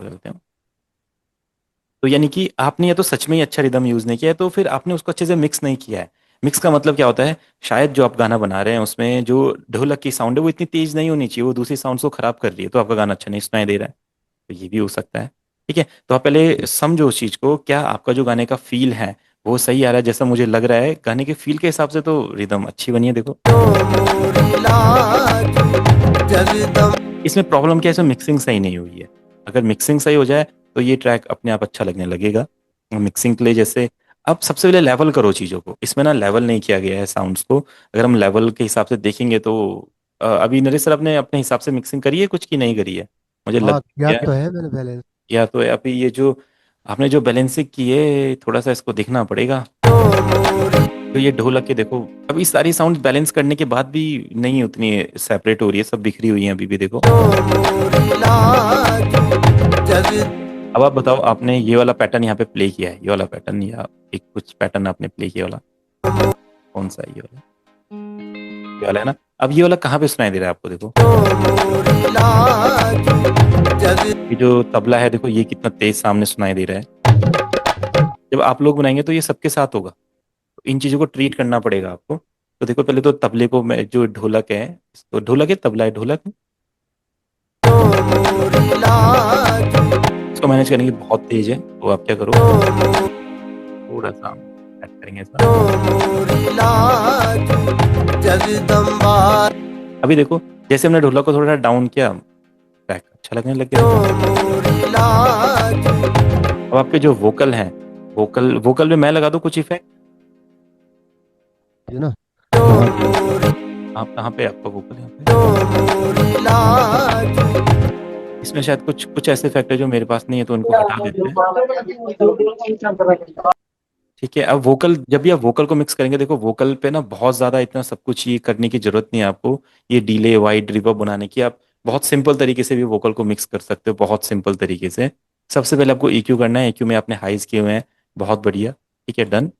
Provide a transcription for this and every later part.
करते हैं। तो यानी कि आपने या तो सच में ही अच्छा रिदम यूज नहीं किया है, तो फिर आपने उसको अच्छे से मिक्स नहीं किया है। मिक्स का मतलब क्या होता है, शायद जो आप गाना बना रहे हैं उसमें जो ढोलक की साउंड है वो इतनी तेज नहीं होनी चाहिए, वो दूसरी साउंड को खराब कर रही है, तो आपका गाना अच्छा नहीं सुनाई दे रहा है। तो ये भी हो सकता है। ठीक है, तो आप पहले समझो उस चीज को, क्या आपका जो गाने का फील है वो सही आ रहा है। जैसा मुझे लग रहा है गाने के फील के हिसाब से तो रिदम अच्छी बनी है, देखो। इसमें प्रॉब्लम क्या है, इसमें मिक्सिंग सही नहीं हुई है। अगर मिक्सिंग सही हो जाए तो ये ट्रैक अपने आप अच्छा लगने लगेगा। मिक्सिंग के लिए जैसे, अब सबसे पहले लेवल करो चीज़ों को। इसमें ना लेवल नहीं किया गया है साउंड्स को। अगर हम लेवल के हिसाब से देखेंगे तो अभी नरेश सर आपने अपने हिसाब से मिक्सिंग करी है कुछ की नहीं करी है, मुझे लग हाँ, किया गया तो है। है मैंने बैलेंस। या तो अभी ये जो आपने जो बैलेंसिंग की है, थोड़ा सा इसको देखना पड़ेगा। तो ये ढोलक के देखो, अभी सारी साउंड बैलेंस करने के बाद भी नहीं उतनी सेपरेट हो रही है, सब बिखरी हुई है अभी भी, देखो। अब आप बताओ, आपने ये वाला पैटर्न यहाँ पे प्ले किया है, ये वाला पैटर्न, या एक कुछ पैटर्न आपने प्ले किया वाला, कौन सा है ये वाला? ये वाला है ना। अब ये वाला कहाँ पे सुनाई दे रहा है आपको, देखो। ये जो तबला है देखो, ये कितना तेज सामने सुनाई दे रहा है। जब आप लोग बनाएंगे तो ये सबके साथ होगा, तो इन चीजों को ट्रीट करना पड़ेगा आपको। तो देखो, पहले तो तबले को मैं, जो ढोलक है, तो ढोलक है, तबला है, ढोलक है, इसको मैनेज करने की बहुत तेज है, तो आप क्या करो, थोड़ा सा ऐड करेंगे ऐसा। अभी देखो, जैसे हमने ढोलक को थोड़ा डाउन किया, ट्रैक अच्छा लगने लग गया। अब आपके जो वोकल हैं, वोकल वोकल में मैं लगा दूं कुछ इफेक्ट। ये ना। आप कहाँ पे, आपका वोकल यहाँ पे, इसमें शायद कुछ कुछ ऐसे इफेक्ट है जो मेरे पास नहीं है, तो उनको हटा देते हैं। ठीक है, अब वोकल, जब भी आप वोकल को मिक्स करेंगे, देखो वोकल पे ना बहुत ज्यादा इतना सब कुछ ये करने की जरूरत नहीं है आपको। ये डीले वाइड रिवर्ब बनाने की, आप बहुत सिंपल तरीके से भी वोकल को मिक्स कर सकते हो, बहुत सिंपल तरीके से। सबसे पहले आपको EQ करना है, EQ में आपने हाइज किए हुए हैं, बहुत बढ़िया। ठीक है, डन।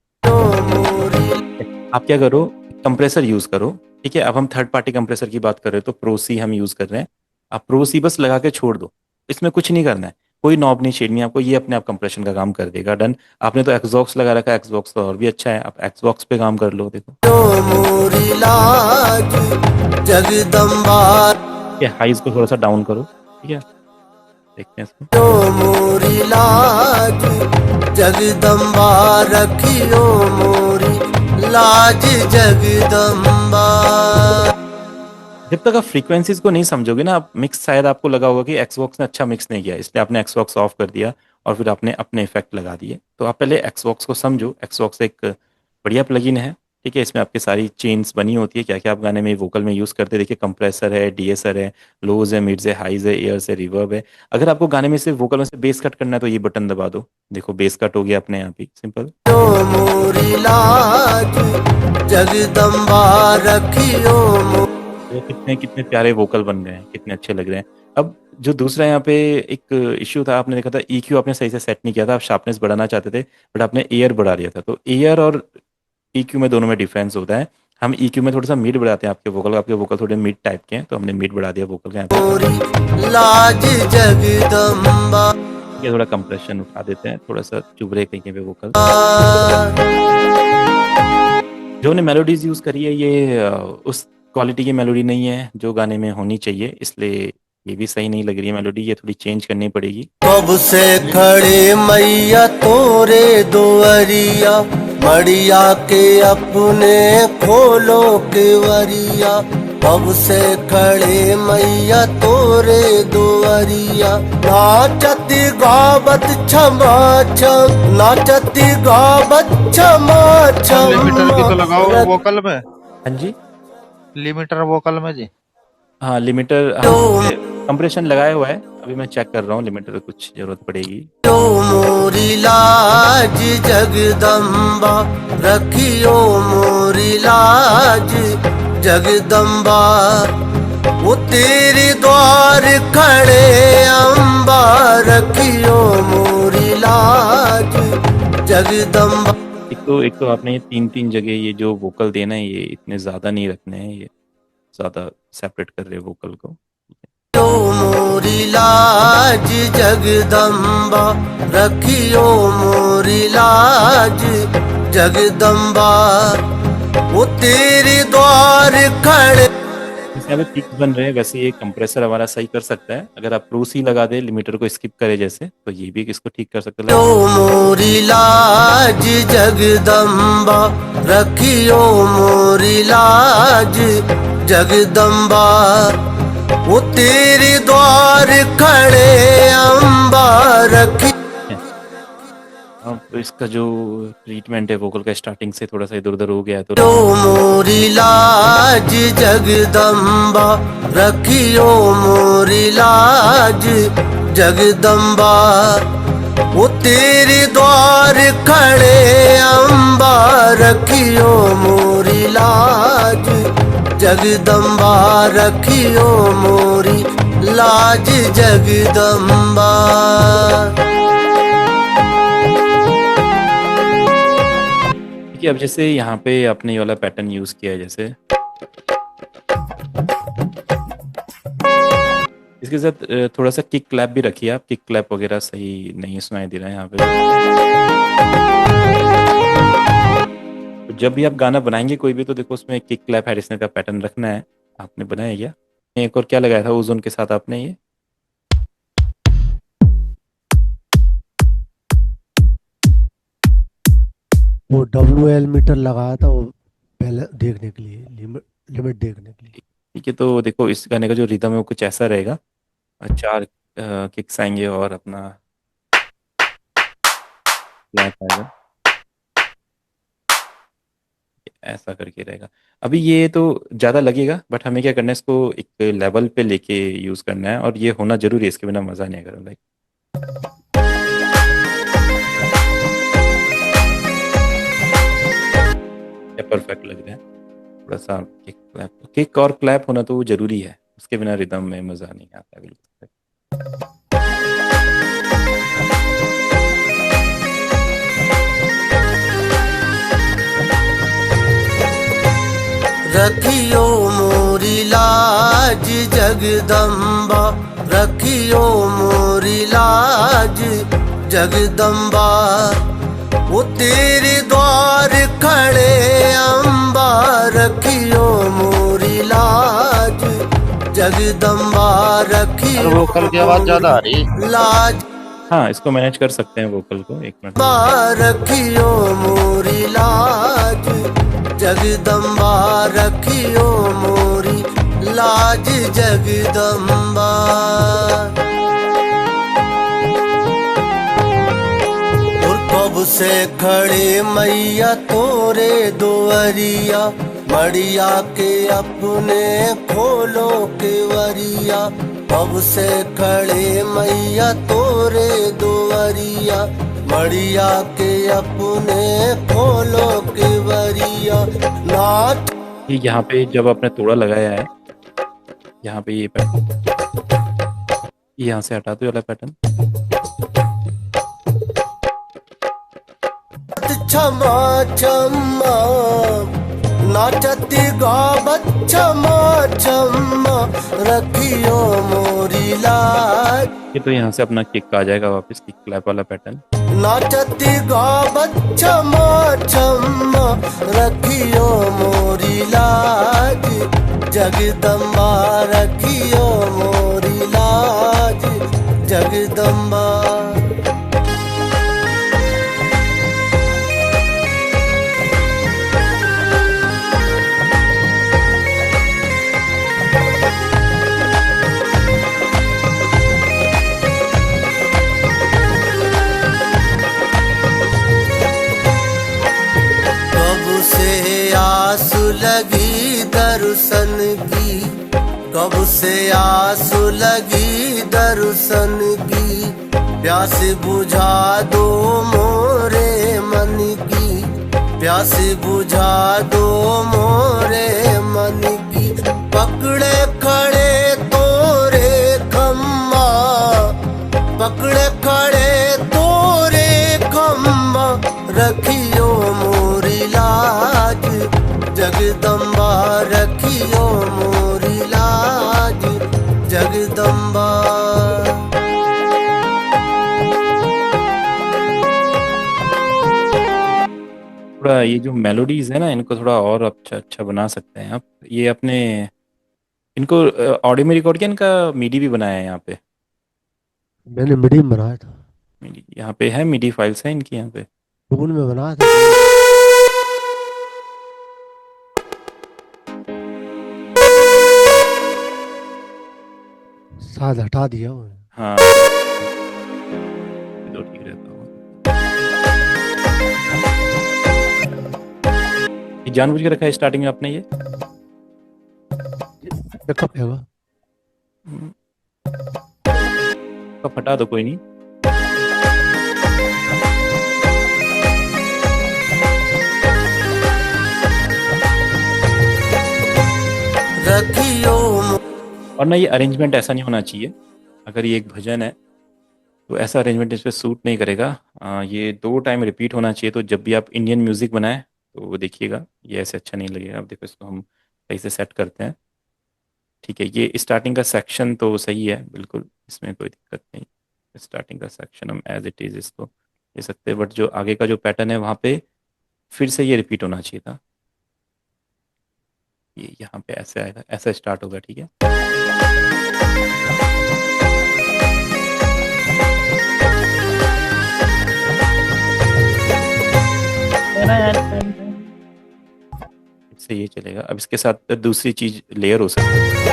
आप क्या करो, कंप्रेसर यूज करो। ठीक है, अब हम थर्ड पार्टी कंप्रेसर की बात कर रहे हो, तो प्रोसी हम यूज कर रहे हैं। आप प्रोसी बस लगा के छोड़ दो, इसमें कुछ नहीं करना है, कोई नॉब नहीं छेड़नी है आपको, ये अपने आप कंप्रेशन का काम कर देगा, डन। आपने तो एक्सबॉक्स लगा रखा है, एक्सबॉक्स तो और भी अच्छा है, आप एक्सबॉक्स पे काम कर लो, देखो। जगदम्बा के हाइज को थोड़ा सा डाउन करो, ठीक है, देखते हैं इसको। मोरी लाज जगदम्बा रखियो मोरी लाज जगदम्बा। जब तक आप फ्रीक्वेंसीज को नहीं समझोगे ना, आप मिक्स, शायद आपको लगा होगा कि एक्सबॉक्स ने अच्छा मिक्स नहीं किया, इसलिए आपने एक्सबॉक्स ऑफ कर दिया और फिर आपने अपने इफेक्ट लगा दिए। तो आप पहले एक्सबॉक्स को समझो, एक्सबॉक्स एक बढ़िया प्लगइन है। ठीक है, इसमें आपकी सारी चेन्स बनी होती है, क्या क्या आप गाने में वोकल में यूज़ करते हैं, देखिए कंप्रेसर है, डीएसर है, लोज है, मिड्स है, हाइज है, एयर्स है, रिवर्ब है। अगर आपको गाने में से वोकल में से बेस कट करना है तो ये बटन दबा दो, देखो बेस कट हो गया अपने आप ही, सिंपल। जगदम्बा रखियो। ये कितने कितने प्यारे वोकल बन गए हैं, कितने अच्छे लग रहे हैं। अब जो दूसरा यहाँ पे एक इश्यू था, आपने देखा था EQ आपने सही से सेट नहीं किया था, आप शार्पनेस बढ़ाना चाहते थे बट आपने एयर बढ़ा दिया था। तो एयर और EQ में, दोनों में डिफरेंस होता है। हम EQ में थोड़ा सा मिड बढ़ाते हैं आपके वोकल, आपके वोकल थोड़े मिड टाइप के हैं, तो हमने मिड बढ़ा दिया वोकल का यहाँ पे। लाज जगदम्बा, ये थोड़ा कंप्रेशन उठा देते हैं, थोड़ा सा चुभ रहे कहीं कहीं पे वोकल। जो ने मेलोडीज यूज करी है, ये उस क्वालिटी की मेलोडी नहीं है जो गाने में होनी चाहिए, इसलिए ये भी सही नहीं लग रही है मेलोडी, ये थोड़ी चेंज करनी पड़ेगी। कब से खड़े मैया तोरे दुआरिया, मड़िया के अपने खोलो केवरिया। कब से खड़े मैया तोरे दुआरिया, नाचती गावत क्षमा छम, नाचती गावत क्षमा और छम। लिमिटर भी तो लगाओ वोकल में। हाँ जी। लिमिटर वोकल में जी। हाँ, लिमिटर कंप्रेशन लगाया हुआ है, अभी मैं चेक कर रहा हूँ, लिमिटर कुछ जरूरत पड़ेगी। तो मोरी लाज जगदम्बा रखियो मोरी लाज जगदम्बा, वो तेरे द्वार खड़े अम्बा, रखियो मोरी लाज जगदम्बा। एक तो आपने ये तीन तीन जगह ये जो वोकल देना है, ये इतने ज्यादा नहीं रखने हैं, ये ज्यादा सेपरेट कर रहे हैं वोकल को। मोरी लाज जगदम्बा रखियो मोरी लाज जगदम्बा वो तेरे द्वार खड़े। जैसे यहाँ पे पिक्स बन रहे हैं वैसे ये कंप्रेसर हमारा सही कर सकता है। अगर आप प्रो सी लगा दे लिमिटर को स्किप करे जैसे तो ये भी इसको ठीक कर सकता है। ओ मोरी लाज जगदम्बा रखियो मोरी लाज जगदम्बा वो तेरे द्वार खड़े अम्बा रखी। अब तो इसका जो ट्रीटमेंट है वोकल का स्टार्टिंग से थोड़ा सा इधर उधर हो गया है तो ओ मोरी लाज जगदम्बा रखियो मोरी लाज जगदम्बा वो तेरे द्वार खड़े अम्बा रखियो मोरी लाज जगदम्बा रखियो मोरी लाज जगदम्बा। कि अब जैसे यहाँ पे आपने ये वाला पैटर्न यूज किया है जैसे इसके साथ थोड़ा सा किक क्लैप भी रखिए आप। किक क्लैप वगैरह सही नहीं सुनाई दे रहा है यहाँ पे। तो जब भी आप गाना बनाएंगे कोई भी तो देखो उसमें किक क्लैप हैरिसन का पैटर्न रखना है। आपने बनाया क्या? एक और क्या लगाया था ओजोन के साथ आपने ये? वो WL मीटर लगाया था वो पहले देखने के लिए, लिमिट देखने के लिए। ठीक है तो देखो इस गाने का जो रिदम है वो कुछ ऐसा रहेगा। 4 किक्स आएंगे और अपना क्लैप आएगा ऐसा करके रहेगा। अभी ये तो ज़्यादा लगेगा बट हमें क्या करना है इसको एक लेवल पे लेके यूज़ करना है और ये होना जरूरी है। इसके बिना मज़ा नहीं आएगा। लाइक परफेक्ट लग रहा है। थोड़ा सा किक और क्लैप होना तो जरूरी है। उसके बिना रिदम में मज़ा नहीं आता बिल्कुल। रखियो मोरी लाज जगदम्बा रखियो मोरी लाज जगदम्बा वो तेरे द्वार खड़े अम्बा रखियो मोरी लाज जगदम्बा रखियो वोकल की आवाज ज्यादा आ रही। लाज हाँ इसको मैनेज कर सकते हैं वोकल को। 1 मिनट रखियो मोरी लाज जगदम्बा रखियो मोरी लाज जगदम्बा। और कब से खड़े मैया तोरे दुआरिया मड़िया के अपने खोलो के वरिया। कब से खड़े मैया तोरे दुआरिया मड़िया के अपने खोलो के वरिया नाच। ये यहाँ पे जब आपने तोड़ा लगाया है यहाँ पे ये पैटर्न यहाँ से हटा दो वाला पैटर्न। क्षमा क्षमा नाचती गावत क्षमा क्षमा रखियो मोरी लाज। ये तो यहाँ से अपना किक आ जाएगा वापस किक क्लैप वाला पैटर्न। नाचती गावत क्षमा क्षमा रखियो मोरी लाज जगदम्बा रखियो मोरी लाज जगदम्बा। आस लगी दर्शन की कब से आस लगी दर्शन की प्यास बुझा दो मोरे मन की प्यास बुझा दो मोरे मन की। पकड़े खड़े तोरे खम्मा पकड़े खड़े तोरे खम्मा रखियो मोरी लाज जगदम्बा रखियो मोरी लाज जगदम्बा। थोड़ा ये जो मेलोडीज है ना, इनको थोड़ा और अच्छा अच्छा बना सकते हैं आप। ये अपने इनको ऑडियो में रिकॉर्ड किया, इनका मीडी भी बनाया है यहाँ पे। मैंने मीडियम बनाया था, मीडी यहाँ पे है, मीडी फाइल्स हैं इनकी यहाँ पे। टून में बनाया था। शायद हटा दिया वो। हाँ, तो ठीक रहता होगा। ये जानबूझ के रखा है स्टार्टिंग में आपने ये? बैकअप है वो। हम्म, तो फटा दो, कोई नहीं। रखियो और ना ये अरेंजमेंट ऐसा नहीं होना चाहिए। अगर ये एक भजन है तो ऐसा अरेंजमेंट इस पे सूट नहीं करेगा। ये 2 टाइम रिपीट होना चाहिए। तो जब भी आप इंडियन म्यूजिक बनाएं तो देखिएगा, ये ऐसे अच्छा नहीं लगेगा। अब देखो, इसको हम सही से सेट करते हैं। ठीक है, ये स्टार्टिंग का सेक्शन तो सही है बिल्कुल, इसमें कोई दिक्कत नहीं। स्टार्टिंग का सेक्शन हम एज इट इज़ इसको ले सकते हैं, बट जो आगे का जो पैटर्न है वहाँ पे फिर से ये रिपीट होना चाहिए था। ये यहाँ पे ऐसे आएगा, ऐसा स्टार्ट होगा। ठीक है, इससे ये चलेगा। अब इसके साथ दूसरी चीज लेयर हो सकती है।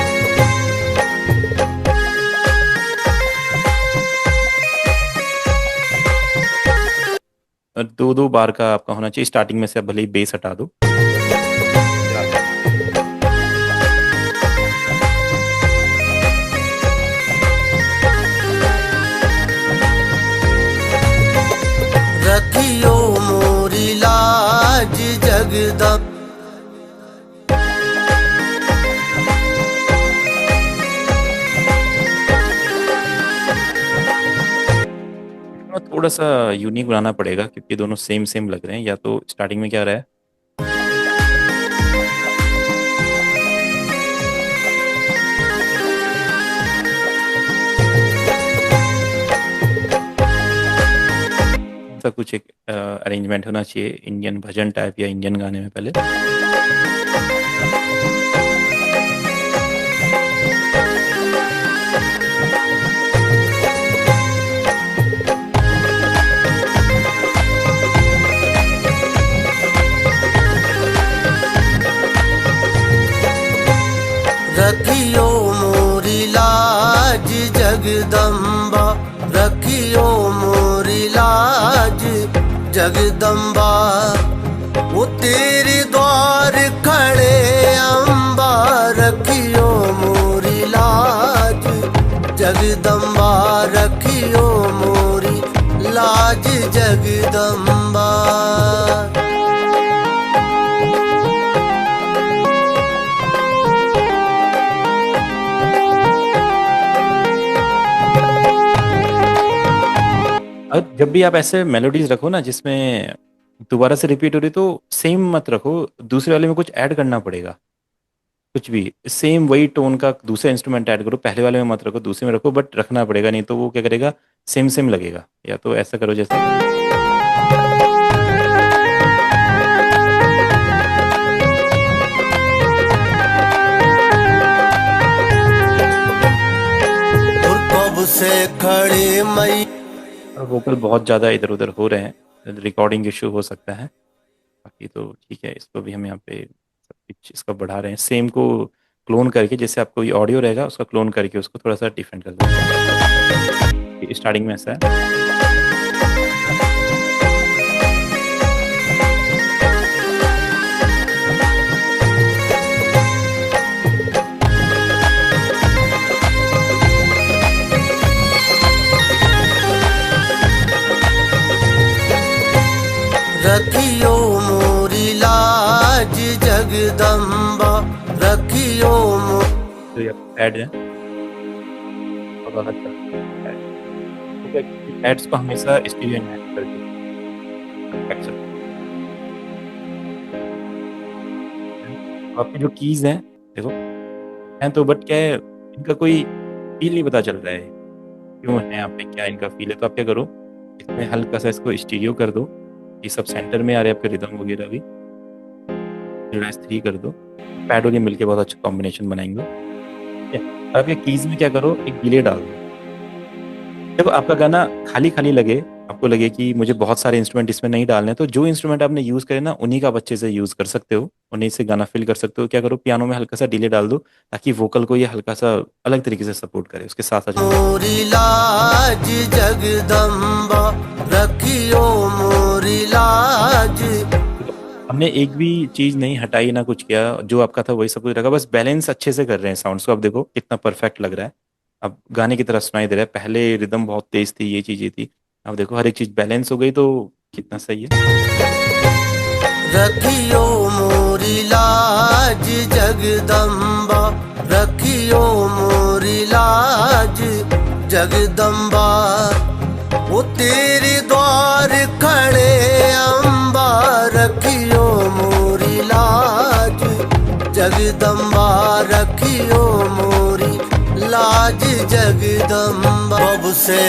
और 2-2 बार का आपका होना चाहिए स्टार्टिंग में से। अब भले ही बेस हटा दो। रखियो मोरी लाज जगदम थोड़ा सा यूनिक बनाना पड़ेगा क्योंकि दोनों सेम सेम लग रहे हैं। या तो स्टार्टिंग में क्या रहा है, ऐसा कुछ एक अरेंजमेंट होना चाहिए इंडियन भजन टाइप या इंडियन गाने में पहले। रखियो मोरी लाज जगदम्बा रखियो मोरी लाज जगदम्बा वो तेरे द्वार खड़े अम्बा रखियो मोरी लाज जगदम्बा रखियो मोरी लाज जगदम्बा। और जब भी आप ऐसे मेलोडीज रखो ना जिसमें दोबारा से रिपीट हो रही, तो सेम मत रखो। दूसरे वाले में कुछ ऐड करना पड़ेगा। कुछ भी सेम वही टोन का दूसरा इंस्ट्रूमेंट ऐड करो, पहले वाले में मत रखो, दूसरे में रखो, बट रखना पड़ेगा, नहीं तो वो क्या करेगा, सेम सेम लगेगा। या तो ऐसा करो जैसे और कब से खड़े मई वोकल बहुत ज़्यादा इधर उधर हो रहे हैं, रिकॉर्डिंग इशू हो सकता है। बाकी तो ठीक है, इसको भी हम यहाँ पे सब कुछ इसका बढ़ा रहे हैं। सेम को क्लोन करके, जैसे आपको ये ऑडियो रहेगा उसका क्लोन करके उसको थोड़ा सा डिफरेंट कर देंगे। स्टार्टिंग में ऐसा है। रखियो मोरी लाज जगदम्बा रखियो तो ये ऐड है और अलग एड्स को हमेशा स्टीरियो में ऐड करके रख सकते हैं। आपकी जो कीज हैं देखो हैं तो, बट क्या है, इनका कोई फील नहीं पता चल रहा है क्यों है यहाँ पे, क्या इनका फील है। तो आप क्या करो, इसमें हल्का सा इसको स्टीरियो कर दो ये सब सेंटर में आ रहे हैं आपके रिदम वगैरह भी। 3 कर दो, पैड और ये मिलके बहुत अच्छा कॉम्बिनेशन बनाएंगे। ठीक है, और आपके कीज में क्या करो, एक डिले डाल दो। जब आपका गाना खाली खाली लगे, आपको लगे कि मुझे बहुत सारे इंस्ट्रूमेंट इसमें नहीं डालने, तो जो इंस्ट्रूमेंट आपने यूज करे ना उन्हीं का आप अच्छे से यूज कर सकते हो, उन्हीं से गाना फिल कर सकते हो। क्या करो, पियानो में हल्का सा डिले डाल दो ताकि वोकल को ये हल्का सा अलग तरीके से सपोर्ट करे, उसके साथ साथ मोरी लाज जगदम्बा रखियो मोरी लाज। हमने एक भी चीज नहीं हटाई ना कुछ किया, जो आपका था वही सब कुछ रखा, बस बैलेंस अच्छे से कर रहे हैं साउंड्स को। अब देखो कितना परफेक्ट लग रहा है, अब गाने की तरह सुनाई दे रहा है। पहले रिदम बहुत तेज थी, ये चीजें थी, अब देखो हर एक चीज बैलेंस हो गई, तो कितना सही है। रखियो मोरी लाज जगदम्बा रखियो मोरी लाज जगदम्बा। वो तेरे द्वार खड़े अम्बा रखियो मोरी लाज जगदम्बा रखियो मोरी लाज जगदम्बा। अब से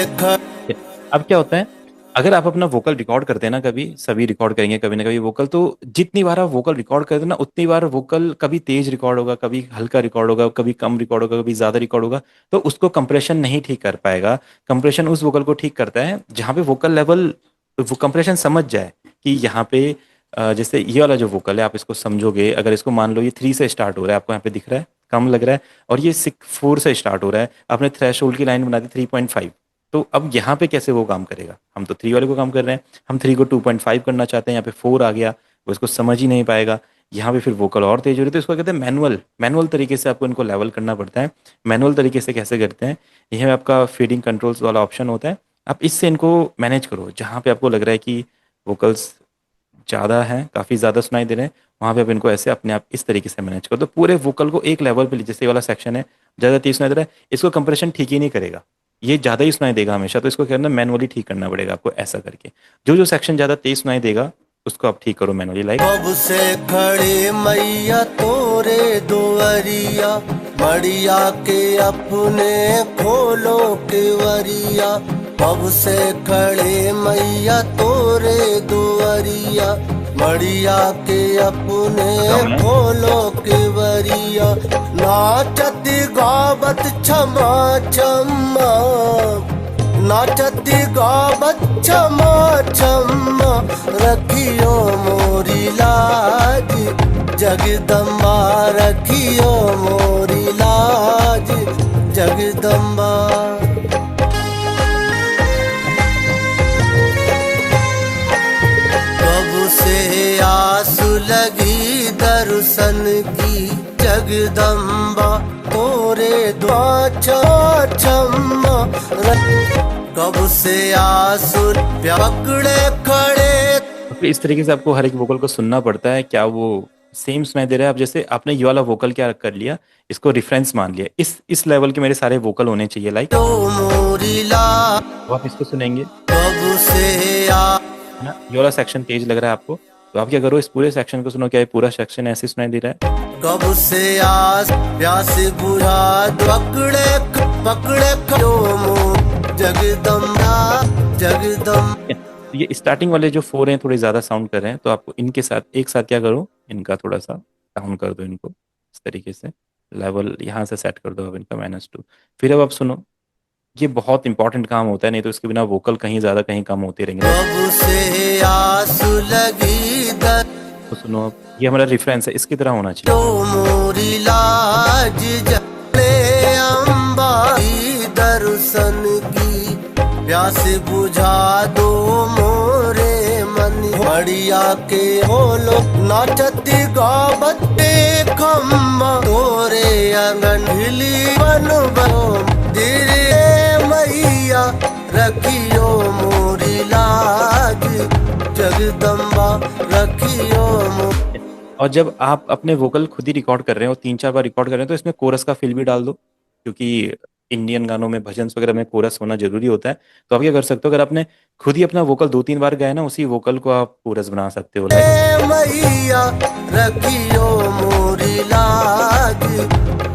अब क्या होता है, अगर आप अपना वोकल रिकॉर्ड करते हैं ना, कभी सभी रिकॉर्ड करेंगे कभी ना कभी वोकल, तो जितनी बार आप वोकल रिकॉर्ड करते हैं ना, उतनी बार वोकल कभी तेज रिकॉर्ड होगा, कभी हल्का रिकॉर्ड होगा, कभी कम रिकॉर्ड होगा, कभी ज्यादा रिकॉर्ड होगा, तो उसको कंप्रेशन नहीं ठीक कर पाएगा। कंप्रेशन उस वोकल को ठीक करता है जहाँ पे वोकल लेवल, वो कंप्रेशन समझ जाए कि यहाँ पे जैसे ये वाला जो वोकल है, आप इसको समझोगे, अगर इसको मान लो ये 3 से स्टार्ट हो रहा है, आपको यहाँ पे दिख रहा है कम लग रहा है, और ये 4 से स्टार्ट हो रहा है, आपने थ्रेशोल्ड की लाइन बना दी 3.5, तो अब यहाँ पे कैसे वो काम करेगा। हम तो 3 वाले को काम कर रहे हैं, हम 3 को 2.5 करना चाहते हैं, यहाँ पे 4 आ गया, वो इसको समझ ही नहीं पाएगा। यहाँ पे फिर वोकल और तेज हो रही है, तो इसको कहते हैं मैनुअल तरीके से आपको इनको लेवल करना पड़ता है। मैनुअल तरीके से कैसे करते हैं, यह आपका फीडिंग कंट्रोल्स वाला ऑप्शन होता है, आप इससे इनको मैनेज करो। जहाँ पे आपको लग रहा है कि वोकल्स ज़्यादा हैं, काफ़ी ज़्यादा सुनाई दे रहे हैं, वहाँ पे आप इनको ऐसे अपने आप इस तरीके से मैनेज करो, तो पूरे वोकल को एक लेवल पे, जैसे ये वाला सेक्शन है ज़्यादा तेज सुनाई दे रहा है, इसको कंप्रेशन ठीक ही नहीं करेगा, ये ज़्यादा ही सुनाई देगा हमेशा, तो इसको क्या करना, मैनुअली ठीक करना पड़ेगा आपको ऐसा करके। जो सेक्शन ज़्यादा तेज सुनाई देगा उसको आप ठीक करो मैनुअली, लाइक। अब से खड़े मैया तोरे दुआरिया मड़िया के अपने खोलो केवरिया। अब से खड़े मैया तोरे दुआरिया मड़िया के अपने खोलो केवरिया। नाचत गावत क्षमा क्षमा नाचत गावत क्षमा क्षमा रखियो मोरी लाज जगदम्बा रखियो मोरी लाज जगदम्बा। कब से आस लगी दर्शन की जगदम्बा तोरे द्वार क्षमा। कब से आस पकड़े खड़े, तो इस तरीके से आपको हर एक वोकल को सुनना पड़ता है, क्या वो सेम सुनाई दे रहा है। अब जैसे आपने ये वाला वोकल क्या कर लिया, इसको रेफरेंस मान लिया, इस लेवल के मेरे सारे वोकल होने चाहिए, लाइक। तो आप इसको सुनेंगे, कब से है ना, ये वाला सेक्शन तेज लग रहा है आपको, तो आप क्या करो, इस पूरे सेक्शन को सुनो, क्या ये पूरा सेक्शन ऐसे सुनाई दे रहा है। कब से आस प्यास बुझा पकड़े जगदम्बा जगदम्बा। ये स्टार्टिंग वाले जो 4 हैं थोड़े ज्यादा साउंड कर रहे हैं, तो आपको इनके साथ एक साथ क्या करो, इनका थोड़ा सा डाउन कर दो, इनको इस तरीके से लेवल यहाँ से सेट कर दो अब इनका -2। फिर अब आप सुनो, ये बहुत इंपॉर्टेंट काम होता है, नहीं तो इसके बिना वोकल कहीं ज्यादा कहीं कम होते रहेंगे। कब से आस लगी तो सुनो, अब ये हमारा रेफरेंस है, इसकी तरह होना चाहिए। तो मोरी लाज जले अम्बा दर्शन की प्यास बुझा दो मोरे मन मड़िया के होलो। नाचत गावते खम्मा तोरे आंगन हिली बन बनो धीरे मैया रखियो मोरी लाज जगदम्बा रखियो मोरी। और जब आप अपने वोकल खुद ही रिकॉर्ड कर रहे हो, 3-4 बार रिकॉर्ड कर रहे हो, तो इसमें कोरस का फिल भी डाल दो, क्योंकि इंडियन गानों में भजन वगैरह में कोरस होना जरूरी होता है। तो आप क्या कर सकते हो, अगर आपने खुद ही अपना वोकल 2-3 बार गाया ना, उसी वोकल को आप कोरस बना सकते हो, मैया रखियो मोरी लाज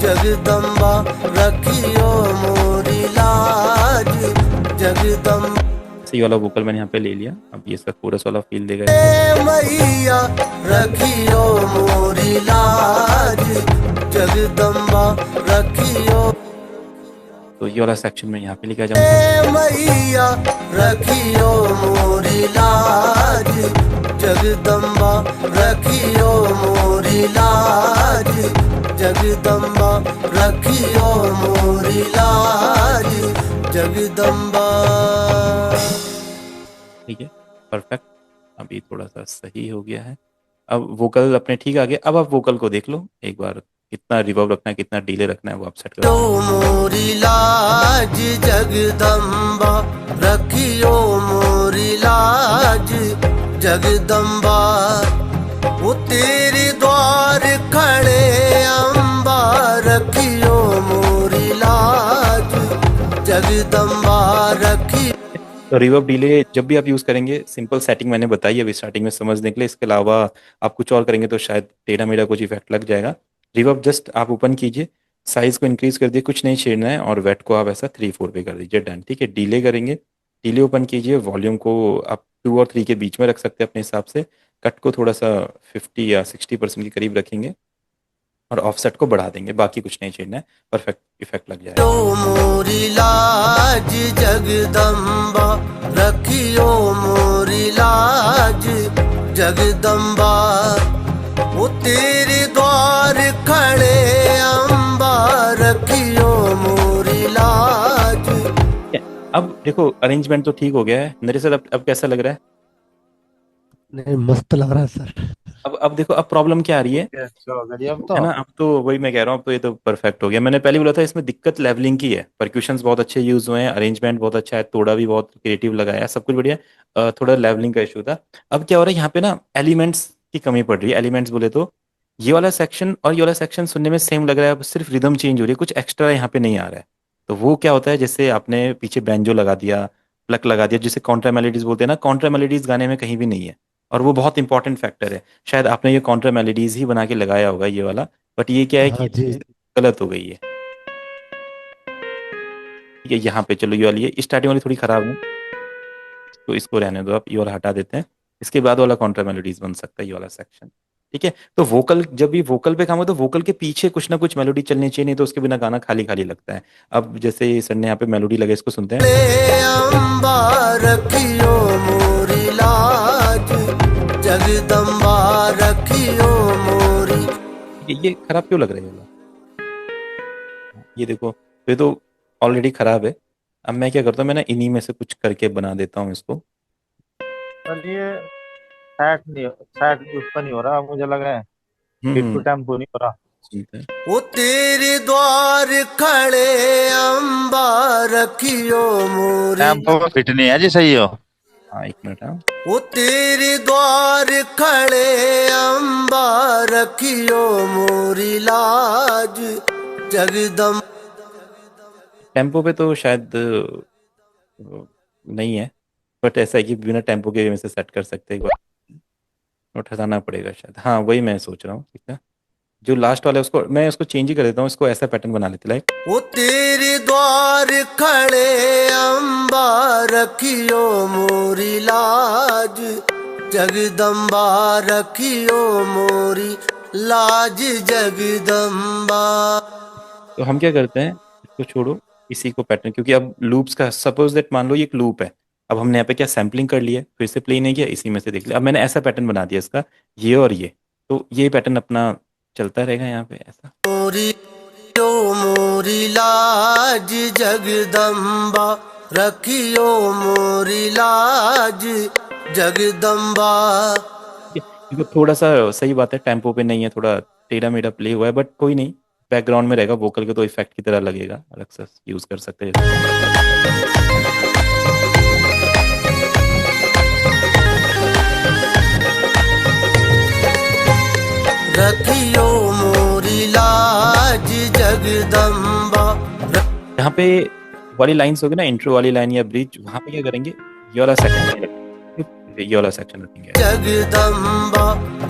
जगदम्बा रखियो मोरी लाज जगदम्बा। सही वाला वोकल मैंने यहाँ पे ले लिया। अब ये इसका कोरस वाला फील देगा। मैया रखियो मोरी लाज, जगदम्बा रखियो। तो ये वाला सेक्शन में यहाँ पे लेके आ जाऊंगा। मैया रखियो मोरी लाज, जगदम्बा रखियो मोरी लाज, जगदम्बा रखियो मोरी लाज, जगदम्बा। ठीक है, परफेक्ट। अभी थोड़ा सा सही हो गया है। अब वोकल अपने ठीक आ गया। अब आप वोकल को देख लो एक बार, कितना रिवर्ब रखना है, कितना डिले रखना है, वो आप सेट करो। मोरी लाज जगदम्बा रखियो मोरी लाज, जगदम्बा। वो तेरे द्वार खड़े अम्बा, रखियो मोरी लाज, जगदम्बा रखी। तो रिवर्ब डिले जब भी आप यूज़ करेंगे, सिंपल सेटिंग मैंने बताई अभी स्टार्टिंग में समझने के लिए। इसके अलावा आप कुछ और करेंगे तो शायद टेढ़ा मेढ़ा कुछ इफेक्ट लग जाएगा। रिवर्ब जस्ट आप ओपन कीजिए, साइज़ को इंक्रीज कर दिए, कुछ नहीं छेड़ना है, और वेट को आप ऐसा 3/4 पे कर दीजिए, डन। ठीक है, डिले करेंगे, डिले ओपन कीजिए, वॉल्यूम को आप 2 और 3 के बीच में रख सकते हैं अपने हिसाब से। कट को थोड़ा सा 50 या 60% के करीब रखेंगे, और ऑफसेट को बढ़ा देंगे, बाकी कुछ नहीं छेड़ना है, परफेक्ट इफेक्ट लग जाएगा। मोरी लाज जगदम्बा रखियो मोरी लाज, जगदम्बा। वो तेरे द्वार खड़े अम्बा, रखियो मोरी लाज। अब देखो अरेंजमेंट तो ठीक हो गया है नरेश सर। अब कैसा लग रहा है? नहीं, मस्त लग रहा है सर। अब देखो, अब प्रॉब्लम क्या आ रही है, अब तो है ना? अब तो वही मैं कह रहा हूँ, अब तो ये तो परफेक्ट हो गया। मैंने पहले बोला था इसमें दिक्कत लेवलिंग की है। परक्यूशंस बहुत अच्छे यूज हुए हैं, अरेंजमेंट बहुत अच्छा है, तोड़ा भी बहुत क्रिएटिव लगाया है, सब कुछ बढ़िया। थोड़ा लेवलिंग का इशू था। अब क्या हो रहा है यहाँ पे ना, एलिमेंट्स की कमी पड़ रही है। एलिमेंट्स बोले तो ये वाला सेक्शन और ये वाला सेक्शन सुनने में सेम लग रहा है, अब सिर्फ रिदम चेंज हो रही है, कुछ एक्स्ट्रा यहाँ पे नहीं आ रहा है। तो वो क्या होता है, जैसे आपने पीछे बैंजो लगा दिया, प्लक लगा दिया, जिसे कॉन्ट्रा मेलोडीज बोलते हैं ना, कॉन्ट्रा मेलोडीज गाने में कहीं भी नहीं है, और वो बहुत इंपॉर्टेंट फैक्टर है। शायद आपने ये कॉन्ट्रा मेलोडीज ही बना के लगाया होगा ये वाला, बट ये क्या है हाँ कि जी। गलत हो गई है। ये यहाँ पे चलो, ये वाली है, स्टार्टिंग वाली थोड़ी खराब है, तो इसको रहने दो आप, ये वाला हटा देते हैं। इसके बाद वाला कॉन्ट्रा मेलोडीज बन सकता है, ये वाला सेक्शन। ठीक है, तो वोकल, जब भी वोकल पे काम हो तो वोकल के पीछे कुछ ना कुछ मेलोडी चलनी चाहिए, नहीं तो उसके बिना गाना खाली खाली लगता है। अब जैसे सर ने यहाँ पे मेलोडी लगे, इसको सुनते हैं। अम्बा रखियो मोरी लाज, जगदम्बा रखियो मोरी। ये खराब क्यों लग रहा है ये वाला? ये देखो, ये तो ऑलरेडी खराब है। अब मैं क्या करता हूँ, मैं ना इन्हीं में से कुछ करके बना देता हूँ इसको। पर ये सेट उसका नहीं हो रहा, मुझे लग रहा है हिट टू टेम्पो नहीं हो रहा। सुनते हैं। वो तेरे द्वार खड़े अम्बा, रखियो मोरी। टेम्पो फिट नहीं है जी, सही हो। हाँ, एक मिनट। हाँ, वो तेरे द्वार खड़े अम्बा, रखियो मोरी लाज, जगदम। टेम्पो पे तो शायद नहीं है, बट ऐसा है कि बिना टेम्पो के में से सेट कर सकते हैं। एक बार नोट हटाना पड़ेगा शायद। हाँ, वही मैं सोच रहा हूँ। ठीक है, जो लास्ट वाला है उसको मैं उसको चेंज ही कर देता हूँ, इसको ऐसा पैटर्न बना लेते लाइक। वो तेरे द्वार खड़े अम्बा, रखियो मोरी लाज, जगदम्बा रखियो मोरी लाज, जगदम्बा। तो हम क्या करते हैं, इसको छोड़ो, इसी को पैटर्न, क्योंकि अब लूप्स का सपोज दैट मान लो ये एक लूप है। अब हमने यहाँ पे क्या सैम्पलिंग कर लिया, फिर से प्ले नहीं किया, इसी में से देख लिया। अब मैंने ऐसा पैटर्न बना दिया इसका, ये और ये, तो ये पैटर्न अपना चलता रहेगा यहाँ पे ऐसा। मोरी तो मोरी लाज, जगदम्बा रखियो मोरी लाज, जगदम्बा। देखो थोड़ा सा सही बात है, टेम्पो पे नहीं है, थोड़ा टेढ़ा मेढ़ा प्ले हुआ है, बट कोई नहीं, बैकग्राउंड में रहेगा, वोकल के तो इफेक्ट की तरह लगेगा, अलग से यूज कर सकते हैं। रखियो मोरी लाज, जगदम्बा। यहाँ पे वाली लाइंस होगी ना, इंट्रो वाली लाइन या ब्रिज, वहाँ पे क्या करेंगे, ये वाला सेक्शन रखेंगे, ये वाला सेक्शन रखेंगे। जगदम्बा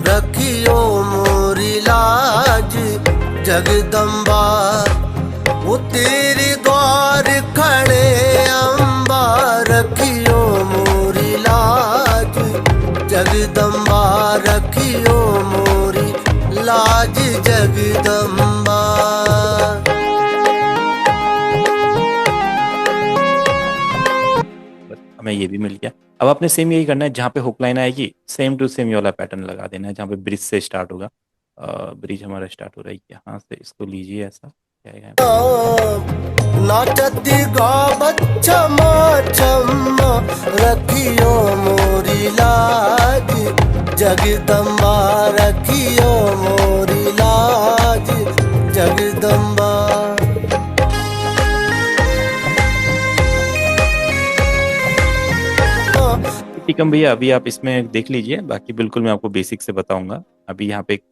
रखियो मोरी लाज, जगदम्बा। वो तेरे द्वार खड़े अम्बा, रखियो जगदम्बा रखियो मोरी लाज जगदम्बा। बस हमें ये भी मिल गया। अब आपने सेम यही करना है, जहाँ पे हुक लाइन आएगी सेम टू सेम ये वाला पैटर्न लगा देना है, जहाँ पे ब्रिज से स्टार्ट होगा। ब्रिज हमारा स्टार्ट हो रहा है यहाँ से, इसको लीजिए ऐसा क्या आएगा यहाँ पे? नाचती गावत क्षमा क्षमा रखियो मोरी लाज जगदम्बा रखियो मोरी लाज जगदम्बा। टिकम भैया अभी आप इसमें देख लीजिए, बाकी बिल्कुल मैं आपको बेसिक से बताऊंगा। अभी यहाँ पे एक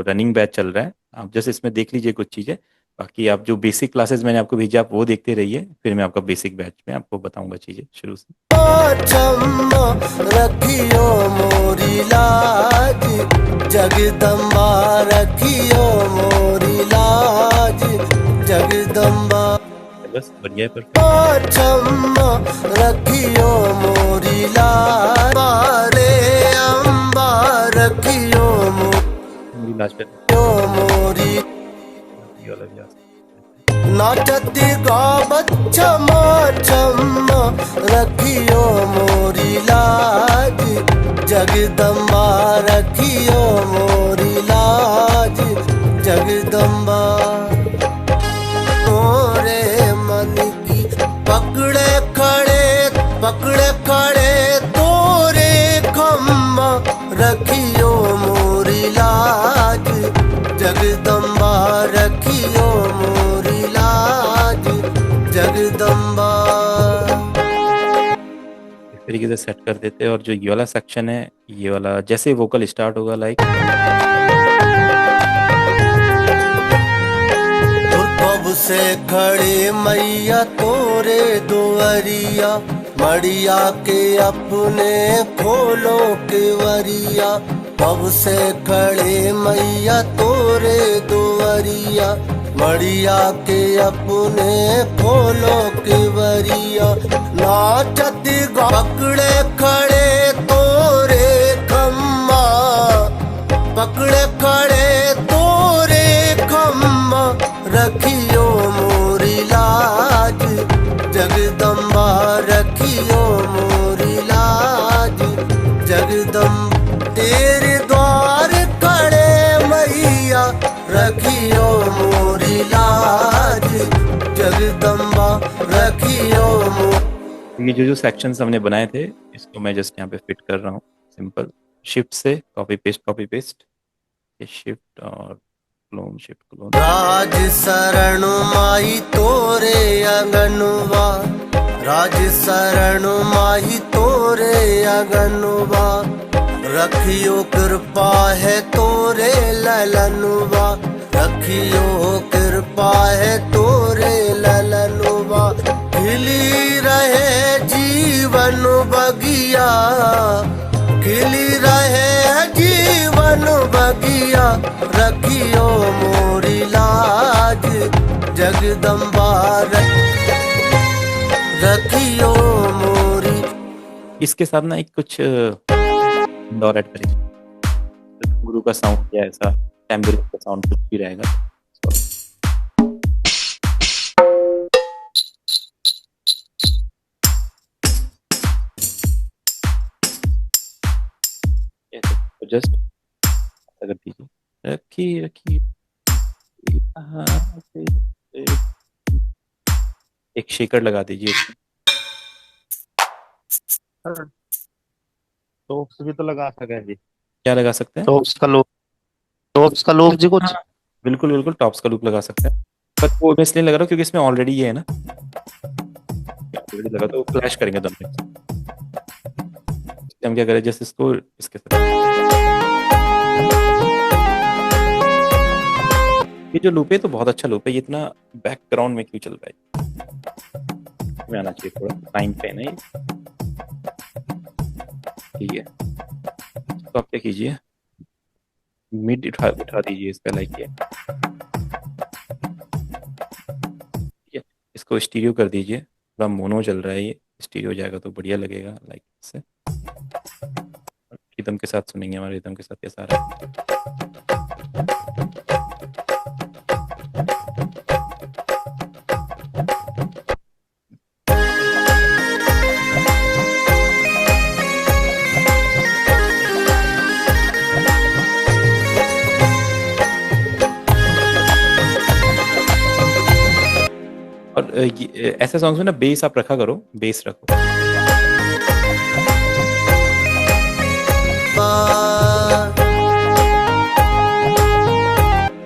रनिंग बैच चल रहा है, आप जैसे इसमें देख लीजिए कुछ चीज़ें, बाकी आप जो बेसिक क्लासेस मैंने आपको भेजा आप वो देखते रहिए, फिर मैं आपका बेसिक बैच में आपको बताऊंगा चीज़ें शुरू से। क्षमा रखियो मोरी लाज जगदम्बा रखियो मोरी लाज जगदम्बा। बस बढ़िया है, पर क्षमा रखियो मोरी लाज बारे अम्बा रखियो मेरी लास्ट पे मोरी ये वाला भी आ सकता है। नाचती गावत क्षमा क्षमा रखियो मोरी लाज जगदम्बा रखियो मोरी लाज जगदम्बा। मोरे मन की पकड़े खड़े तोरे खम्मा रखियो मोरी लाज जगदम्बा रखियो मोरी लाज जगदम्बा। इस तरीके से सेट कर देते हैं, और जो ये वाला सेक्शन है, ये वाला जैसे वोकल स्टार्ट होगा लाइक कब से खड़े मैया तोरे दुआरिया मड़िया के अपने खोलो केवरिया। कब से खड़े मैया तोरे दुआरिया मड़िया के अपने खोलो केवरिया। नाचती पकड़े खड़े तोरे खम्मा पकड़े खड़े तोरे खम्मा रखियो मोरी लाज जगदम्बा रखियो मोरी लाज जगदम्बा। तेरे द्वार खड़े मैया रखियो मोरी लाज जगदम्बा रखियो ये जो सेक्शंस हमने बनाए थे इसको मैं जस्ट यहाँ पे फिट कर रहा हूँ। सिंपल शिफ्ट से कॉपी पेस्ट, ये शिफ्ट और क्लोन, शिफ्ट क्लोन। राज शरण माही तोरे अगनुआ राज शरण माही तोरे अगनुआ। रखियो कृपा है तोरे ललनुआ रखियो कृपा है तोरे ललनुआ। खिली रहे जीवन बगिया खिली रहे जीवन बगिया रखियो मोरी लाज जगदम्बा रखियो मोरी। इसके साथ ना एक कुछ और ऐड करेंगे, गुरु का साउंड या ऐसा टेम्बल का साउंड कुछ भी रहेगा। जस्ट अगर दीजिए रखिए एक शेकर लगा दीजिए। टॉप्स भी तो लगा सके जी। क्या लगा सकते हैं? टॉप्स का लूप जी कुछ। हाँ, बिल्कुल टॉप्स का लूप लगा सकते हैं, पर वो मैं इसलिए लगा रहा हूँ क्योंकि इसमें ऑलरेडी ये है ना, ऑलरेडी लगा तो फ्लैश करेंगे दोनों। हम क्या करें, जैसे इसको इसके साथ ये जो लूप है तो बहुत अच्छा लूप है, ये इतना बैकग्राउंड में क्यों चल रहा है, में आना चाहिए थोड़ा टाइम पे नहीं। ठीक है, तो आप क्या कीजिए, मिड उठा दीजिए इसका लाइक ये, ठीक है। इसको स्टीरियो कर दीजिए, थोड़ा मोनो चल रहा है, ये स्टीरियो जाएगा तो बढ़िया लगेगा लाइक से। रिदम के साथ सुनेंगे, हमारे रिदम के साथ कैसा आ रहा है। और ऐसे सॉन्ग्स में ना बेस आप रखा करो, बेस रखो।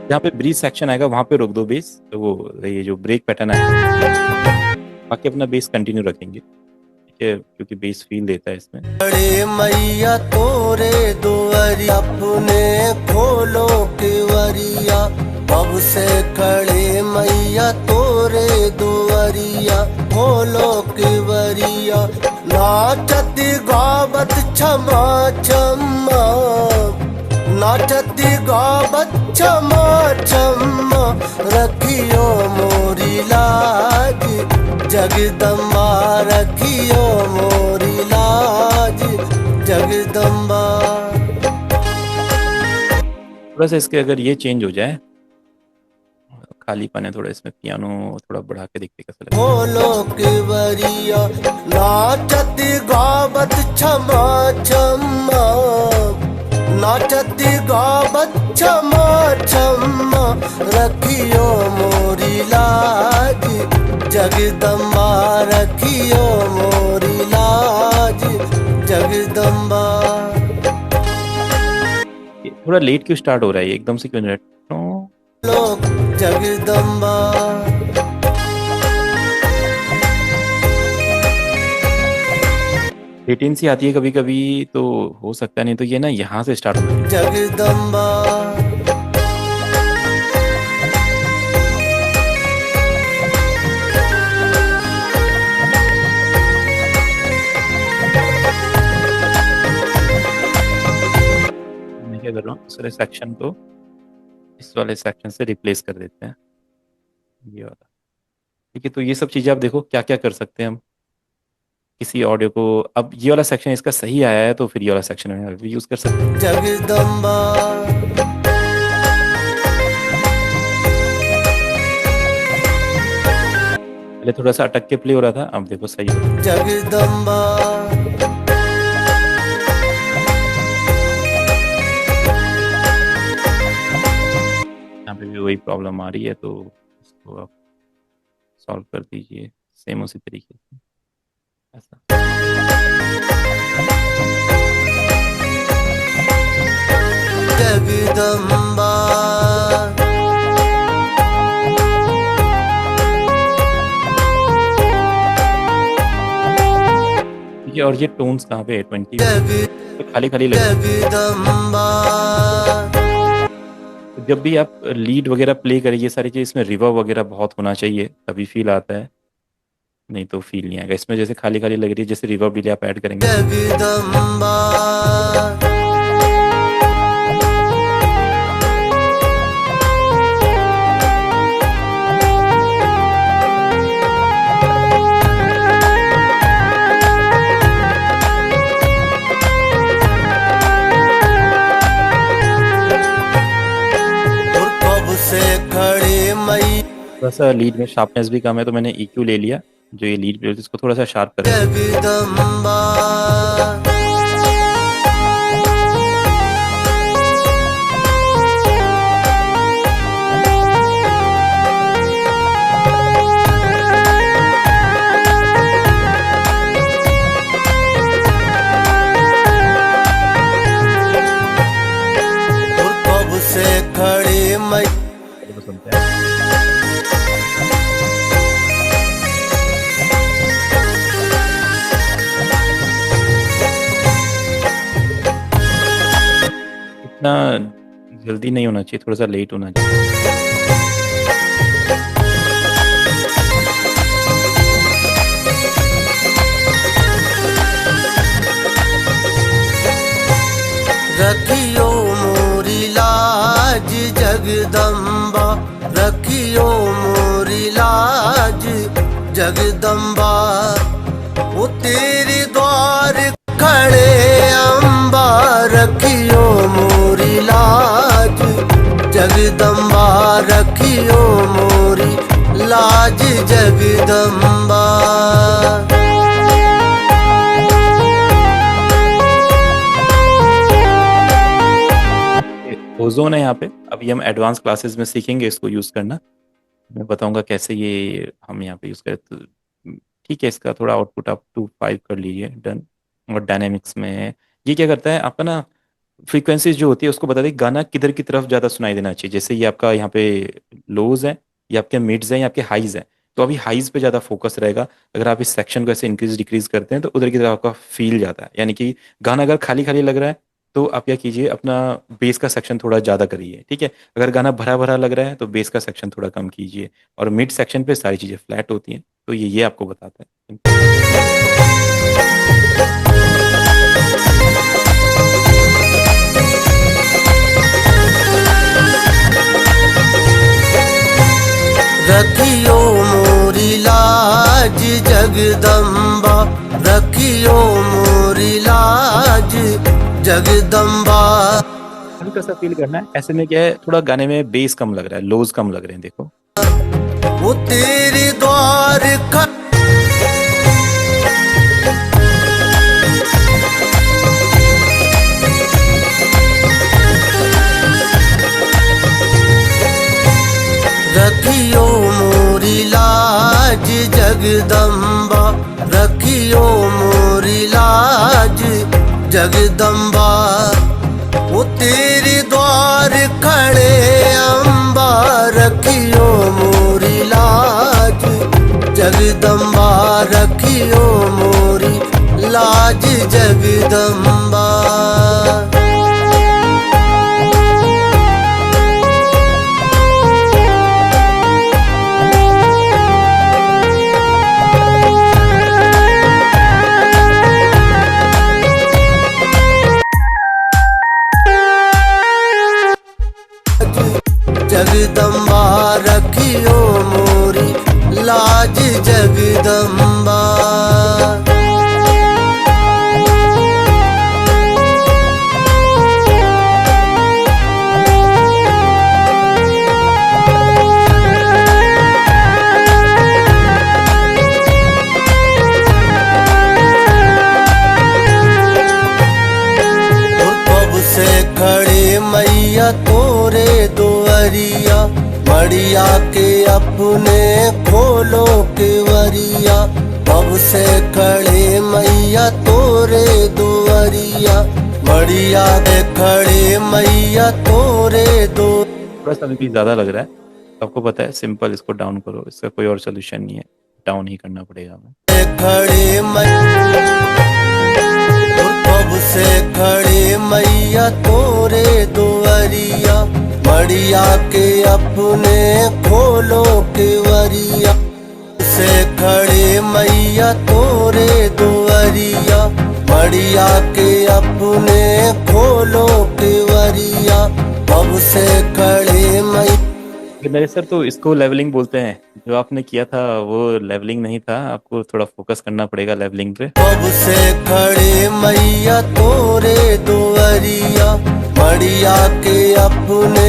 जहाँ पे ब्रीज सेक्शन आएगा वहां पे रोक दो बेस, तो वो ये जो ब्रेक पैटर्न है, बाकी अपना बेस कंटिन्यू रखेंगे, ठीक है, क्योंकि बेस फील देता है इसमें। बड़े मैया तोरे दुआरी अपने खोलो केवरिया, अब से खड़े मैया तोरे दुआरिया, खोलो केवरिया, नाचती गावत क्षमा क्षमा, नाचती गावत क्षमा क्षमा, रखियो मोरी लाज जगदम्बा, रखियो मोरी लाज जगदम्बा। थोड़ा सा इसके अगर ये चेंज हो जाए, खालीपन है थोड़ा इसमें, पियानो थोड़ा बढ़ा के देखते कैसा लगता है। खोलो केवरिया, नाचती गावत क्षमा क्षमा, नाचती गावत क्षमा क्षमा, रखियो मोरी लाज जगदम्बा, रखियो मोरी लाज जगदम्बा। थोड़ा लेट क्यों स्टार्ट हो रहा है ये, एकदम से क्यों नहीं रहा? लोक जगदम्बा। लेटेंसी आती है कभी कभी, तो हो सकता है, नहीं तो ये ना यहाँ से स्टार्ट होता है। जगदम्बा। मैं क्या कर रहा हूँ, दूसरे सेक्शन को इस वाले सेक्शन से रिप्लेस कर देते हैं, ये वाला, ठीक है। तो ये सब चीज़ें आप देखो क्या क्या कर सकते हैं हम किसी ऑडियो को। अब ये वाला सेक्शन इसका सही आया है तो फिर ये वाला सेक्शन में भी यूज़ कर सकते हैं। जगदम्बा। पहले थोड़ा सा अटक के प्ले हो रहा था, अब देखो सही हो रहा है। जगदम्बा। यहाँ पे भी वही प्रॉब्लम आ रही है, तो इसको आप सॉल्व कर दीजिए सेम उसी तरीके से, ऐसा। जगदम्बा। ठीक है, और ये टोन्स कहाँ पे है, 20 तो खाली खाली लगे। जगदम्बा। जब भी आप लीड वगैरह प्ले करें, ये सारी चीज़ इसमें रिवर्ब वगैरह बहुत होना चाहिए, तभी फील आता है, नहीं तो फील नहीं आएगा। इसमें जैसे खाली खाली लग रही है, जैसे रिवर्ब डिले आप ऐड करेंगे। जगदम्बा। और कब से खड़े मई थोड़ा सा लीड में शार्पनेस भी कम है, तो मैंने EQ ले लिया, जो ये लीड पे इसको थोड़ा सा शार्प कर। जगदम्बा। और कब से खड़े मई तो सुनते हैं। इतना जल्दी नहीं होना चाहिए, थोड़ा सा लेट होना चाहिए। रखियो मोरी लाज जगदम्बा, रखियो मोरी लाज जगदम्बा। वो तेरे द्वार खड़े अम्बा, जगदम्बा। ओजोन है यहाँ पे। अभी हम एडवांस क्लासेस में सीखेंगे इसको यूज़ करना। मैं बताऊंगा कैसे ये हम यहाँ पे यूज़ करें। तो ठीक है, इसका थोड़ा आउटपुट आप 2.5 कर लीजिए, डन। और डायनेमिक्स में ये क्या करता है, आपका ना फ्रीक्वेंसीज जो होती है उसको बताती है गाना किधर की तरफ ज़्यादा सुनाई देना चाहिए। जैसे ये आपका यहाँ पे लोज है, ये आपके मिड्स हैं, ये आपके हाइज हैं। तो अभी हाइज पे ज़्यादा फोकस रहेगा। अगर आप इस सेक्शन को ऐसे इंक्रीज डिक्रीज करते हैं तो उधर की तरफ आपका फील जाता है। यानी कि गाना अगर खाली खाली लग रहा है तो आप क्या कीजिए, अपना बेस का सेक्शन थोड़ा ज़्यादा करिए, ठीक है। अगर गाना भरा भरा लग रहा है तो बेस का सेक्शन थोड़ा कम कीजिए। और मिड सेक्शन पे सारी चीज़ें फ्लैट होती हैं। तो ये आपको बताता है। रखियो मोरी लाज जगदम्बा, रखियो मोरी लाज जगदम्बा। हल्का सा फील करना है। ऐसे में क्या है, थोड़ा गाने में बेस कम लग रहा है, लोज कम लग रहे हैं, देखो। वो तेरे द्वार का रखियो मोरी लाज जगदम्बा, रखियो मोरी लाज जगदम्बा। वो तेरे द्वार खड़े अम्बा, रखियो मोरी लाज जगदम्बा, रखियो मोरी लाज जगदम्बा। जगदम्बा रखियो मोरी लाज जगदम्बा। कब से खड़े मैया तोरे दुआरिया, मड़िया के अपने खोलो केवरिया। कब से खड़े मैया तोरे दुआरिया, मड़िया के खड़े मैया तोरे दो। थोड़ा सा भी ज़्यादा लग रहा है, आपको पता है। सिंपल इसको डाउन करो, इसका कोई और सोल्यूशन नहीं है, डाउन ही करना पड़ेगा हमें। खड़े कब से खड़े मैया तोरे दुआरिया, मड़िया के अपने खोलो केवरिया। से खड़े मैया तोरे दुआरिया, मड़िया के अपने खोलो केवरिया। कब से खड़े मैया। मेरे सर, तो इसको लेवलिंग बोलते हैं। जो आपने किया था वो लेवलिंग नहीं था, आपको थोड़ा फोकस करना पड़ेगा लेवलिंग पे। कब से खड़े मैया तोरे दुआरिया, मड़िया के अपने।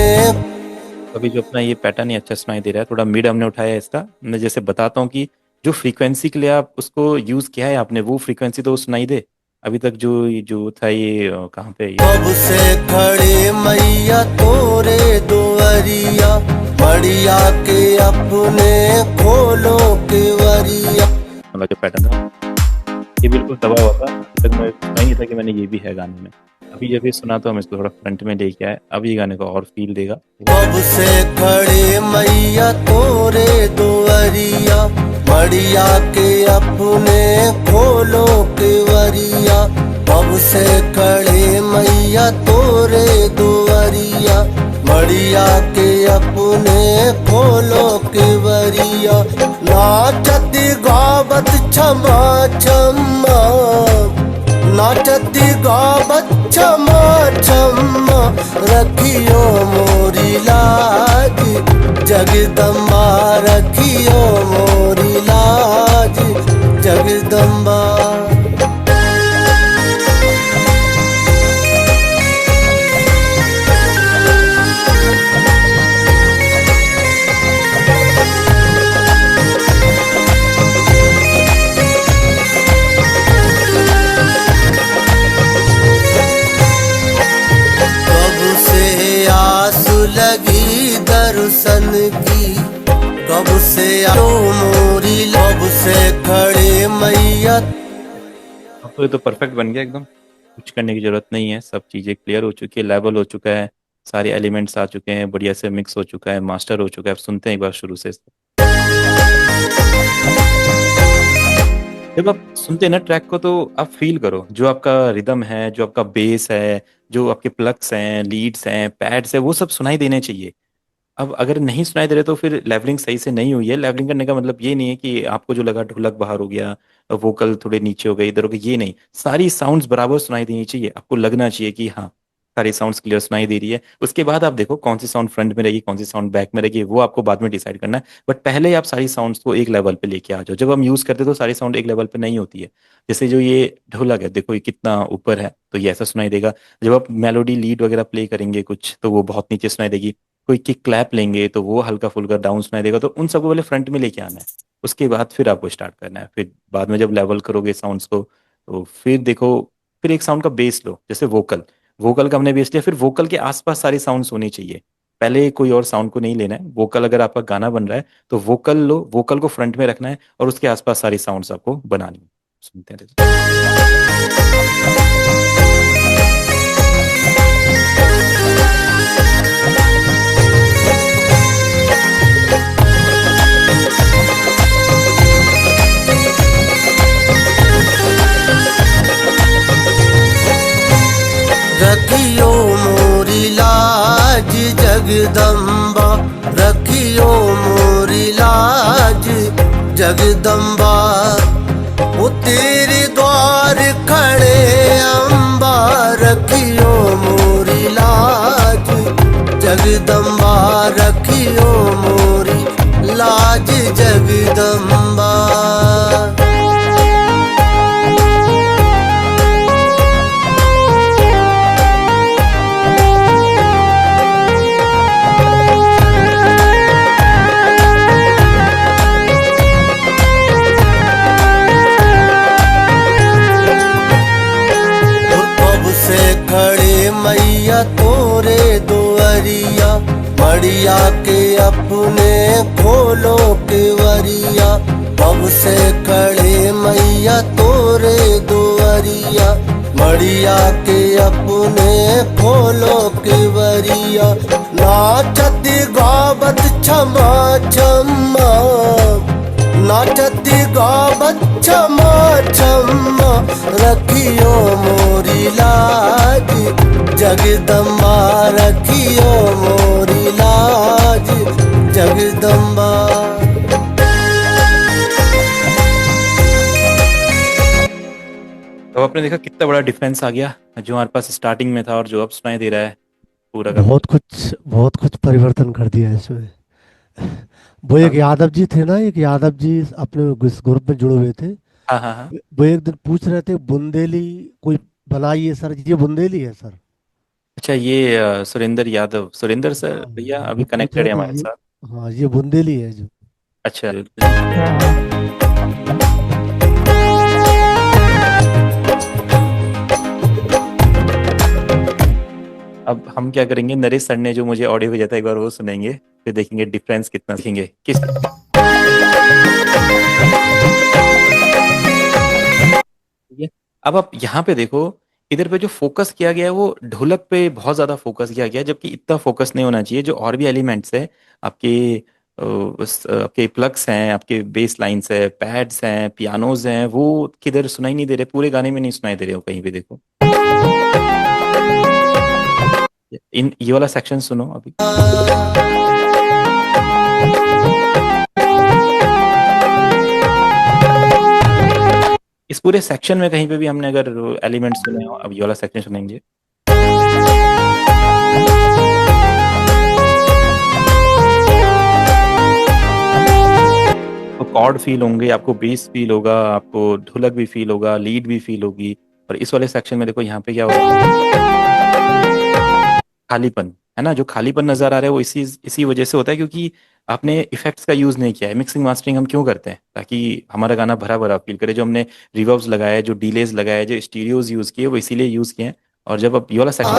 अभी जो अपना ये पैटर्न ही अच्छा सुनाई दे रहा है। थोड़ा मिड हमने उठाया है इसका। मैं जैसे बताता हूँ कि जो फ्रीक्वेंसी के लिए आप उसको यूज किया है आपने, वो फ्रीक्वेंसी तो सुनाई दे। अभी तक जो था ये कहाँ पे ये। कब से खड़े मैया तोरे दुआरिया, मड़िया के अपने खोलो केवरिया। वाला जो पैटर्न था ये बिल्कुल दबा हुआ था। अभी तक मैं सुना ही नहीं था कि मैंने ये भी है गाने में। अभी जब ये सुना तो हम इसको थोड़ा फ्रंट में लेके आए, अब ये गाने को और फील देगा। कब से खड़े मैया तोरे दुआरिया, मड़िया के अपने खोलो केवरिया। कब से खड़े मैया तोरे दुआरिया, मड़िया के अपने खोलो केवरिया। नाचत गावत क्षमा क्षमा, नाचत गावत क्षमा क्षमा। रखियो मोरी लाज जगदम्बा, रखियो मोरी लाज जगदम्बा। कब से आयो मोरी लब से खड़े मैया। अब तो ये तो परफेक्ट बन गया एकदम, कुछ करने की जरूरत नहीं है, सब चीज़ें क्लियर हो चुकी है, लेवल हो चुका है, सारे एलिमेंट्स आ चुके हैं, बढ़िया से मिक्स हो चुका है, मास्टर हो चुका है। अब सुनते हैं एक बार शुरू से। जब आप सुनते हैं ना ट्रैक को, तो आप फील करो जो आपका रिदम है, जो आपका बेस है, जो आपके प्लग्स हैं, लीड्स हैं, पैड्स है, वो सब सुनाई देने चाहिए। अब अगर नहीं सुनाई दे रहे तो फिर लेवलिंग सही से नहीं हुई है। लेवलिंग करने का मतलब ये नहीं है कि आपको जो लगा ढोलक बाहर हो गया, वोकल थोड़े नीचे हो गए, इधर हो गए, ये नहीं। सारी साउंड्स बराबर सुनाई देनी चाहिए, आपको लगना चाहिए कि हाँ सारी साउंड्स क्लियर सुनाई दे रही है। उसके बाद आप देखो कौन सी साउंड फ्रंट में रहेगी, कौन सी साउंड बैक में रहेगी, वो आपको बाद में डिसाइड करना है। बट पहले आप सारी साउंड्स को एक लेवल पे लेके आ जाओ। जब हम यूज करते हैं तो सारी साउंड एक लेवल पे नहीं होती है। जैसे जो ये ढोलक है, देखो ये कितना ऊपर है, तो ये ऐसा सुनाई देगा। जब आप मेलोडी लीड वगैरह प्ले करेंगे कुछ, तो वो बहुत नीचे सुनाई देगी। कोई किक क्लैप लेंगे तो वो हल्का फुल्का डाउन सुनाई देगा। तो उन सबको पहले फ्रंट में लेके आना है, उसके बाद फिर आपको स्टार्ट करना है। फिर बाद में जब लेवल करोगे साउंड्स को, तो फिर देखो, फिर एक साउंड का बेस लो, जैसे वोकल, वोकल का हमने बेस लिया, फिर वोकल के आसपास सारी साउंड्स होनी चाहिए। पहले कोई और साउंड को नहीं लेना है। वोकल अगर आपका गाना बन रहा है तो वोकल लो, वोकल को फ्रंट में रखना है, और उसके आसपास सारी साउंड्स आपको बनानी है। सुनते हैं। रखियो मोरी लाज जगदम्बा, रखियो मोरी लाज जगदम्बा। वो तेरे द्वार खड़े अम्बा, रखियो मोरी लाज जगदम्बा, रखियो मोरी लाज जगदम्बा। खड़े मैया तोरे दुआरिया, मड़िया के अपने खोलो केवरिया। कब से खड़े मैया तोरे दुआरिया, मड़िया के अपने खोलो केवरिया। नाचत गावत क्षमा क्षमा, नाचत गावत क्षमा क्षमा। रखियो मोरी लाज जगदम्बा, रखियो मोरी लाज जगदम्बा। तो आपने देखा कितना बड़ा डिफरेंस आ गया, जो हमारे पास स्टार्टिंग में था और जो अब सुनाई दे रहा है पूरा का। बहुत कुछ परिवर्तन कर दिया है इसमें। वो एक यादव जी थे ना, एक यादव जी अपने इस ग्रुप में जुड़े हुए थे। हाँ हाँ हाँ। वो एक दिन पूछ रहे थे बुंदेली कोई बनाई है सर, ये बुंदेली है सर। अच्छा, ये सुरेंद्र यादव, सुरेंद्र सर हाँ, भैया अभी वो पूछ कनेक्टेड रहे है थे हमारे ये। साथ। हाँ, ये बुंदेली है जो। अच्छा। अब हम क्या करेंगे, नरेश सर ने जो मुझे ऑडियो भेजा था एक बार वो सुनेंगे, फिर देखेंगे डिफरेंस कितना दिखेंगे किस। ठीक है। अब आप यहाँ पे देखो, इधर पे जो फोकस किया गया है वो ढोलक पे बहुत ज्यादा फोकस किया गया है, जबकि इतना फोकस नहीं होना चाहिए। जो और भी एलिमेंट्स है आपके, आपके प्लग्स हैं, आपके बेस लाइंस है, पैड्स हैं, पियानोज हैं, वो किधर सुनाई नहीं दे रहे, पूरे गाने में नहीं सुनाई दे रहे हो कहीं भी। देखो इन ये वाला सेक्शन सुनो अभी। इस पूरे सेक्शन में कहीं पे भी हमने अगर एलिमेंट सुने हो, अब ये वाला सेक्शन सुनेंगे। तो कॉर्ड फील होंगे, आपको बेस फील होगा, आपको ढोलक भी फील होगा, लीड भी फील होगी। और इस वाले सेक्शन में देखो यहाँ पे क्या होगा, खालीपन है ना। जो खालीपन नजर आ रहा है वो इसी इसी वजह से होता है, क्योंकि आपने इफेक्ट्स का यूज नहीं किया है। मिक्सिंग मास्टरिंग हम क्यों करते हैं, ताकि हमारा गाना भरा भरा फील करे। जो हमने रिवर्ब्स लगाया, जो डीलेज लगाया, जो स्टीरियोज यूज किए, वो इसीलिए यूज किए हैं। और जब अब ये वाला सेक्शन,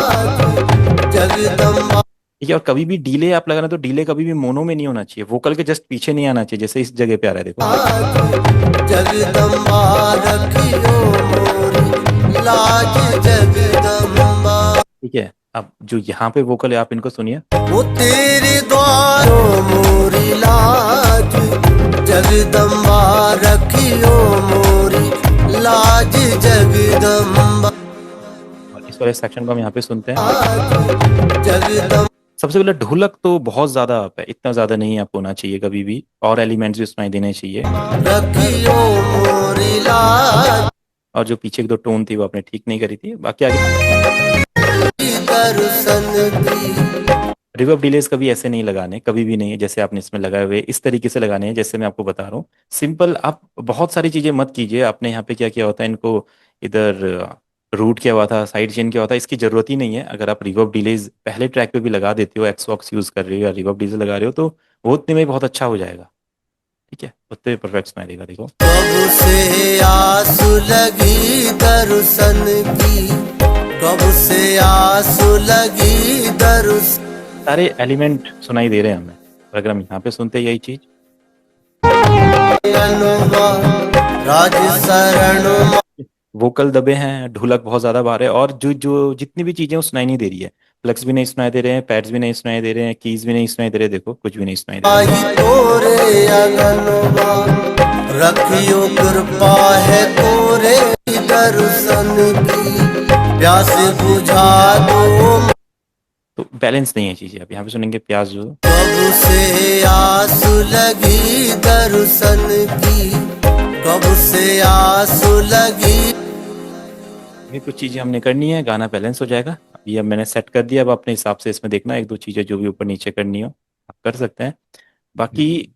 जगदम्बा ठीक है, और कभी भी डीले आप लगाना तो डीले कभी भी मोनो में नहीं होना चाहिए, वोकल के जस्ट पीछे नहीं आना चाहिए, जैसे इस जगह पे आ रहा है देखो। जगदम्बा रखियो मोरी लाज जगदम्बा। ठीक है, अब जो यहाँ पे वोकल है आप इनको सुनिए। वो तेरे द्वारों मोरी लाज जगदम्बा रखियो मोरी लाज जगदम्बा। और इस वाले सेक्शन को हम यहाँ पे सुनते हैं। जगदम्बा सबसे पहले ढोलक तो बहुत ज्यादा आप है, इतना ज्यादा नहीं आप होना चाहिए कभी भी, और एलिमेंट्स भी सुनाई देने चाहिए। रखियो मोरी लाज और जो पीछे की दो टोन थी वो आपने ठीक नहीं करी थी, बाकी आगे। दर्शन की। रिवर्ब डिलेस कभी ऐसे नहीं लगाने, कभी भी नहीं, जैसे आपने इसमें लगाए हुए इस तरीके से लगाने हैं जैसे मैं आपको बता रहा हूँ। सिंपल, आप बहुत सारी चीजें मत कीजिए। आपने यहाँ पे क्या किया होता है, इनको इधर रूट किया हुआ था, साइड चेन किया हुआ था, इसकी जरूरत ही नहीं है। अगर आप रिवर्ब डिलेज पहले ट्रैक पे भी लगा देते हो, एक्सवॉक्स यूज कर रहे हो या रिवर्ब डिले लगा रहे हो, तो वो उतने में बहुत अच्छा हो जाएगा। ठीक है, उतने में परफेक्ट सुनाई देगा, देखो। कब से आस लगी दर्शन की, कब से आस लगी दर्शन। सारे एलिमेंट सुनाई दे रहे हैं हमें, और अगर हम यहाँ पे सुनते हैं यही चीज, राज शरण वोकल दबे हैं, ढोलक बहुत ज्यादा बाहर है, और जो जो जितनी भी चीजें वो सुनाई नहीं दे रही है। प्लग्स भी नहीं सुनाई दे रहे हैं, पैड्स भी नहीं सुनाई दे रहे हैं, कीज भी नहीं सुनाई दे रहे, देखो कुछ भी नहीं सुनाई दे रहा। आई तोरे अगनवा रखियो कृपा है तोरे दर्शन की, प्यास बुझा दो। तो बैलेंस नहीं है चीजें। आप यहाँ पे सुनेंगे प्याज जो, कब से आस लगी दर्शन की, कब से आस लगी। ये कुछ चीजें हमने करनी है, गाना बैलेंस हो जाएगा। अभी अब मैंने सेट कर दिया, अब अपने हिसाब से इसमें देखना एक दो चीजें जो भी ऊपर नीचे करनी हो आप कर सकते हैं। बाकी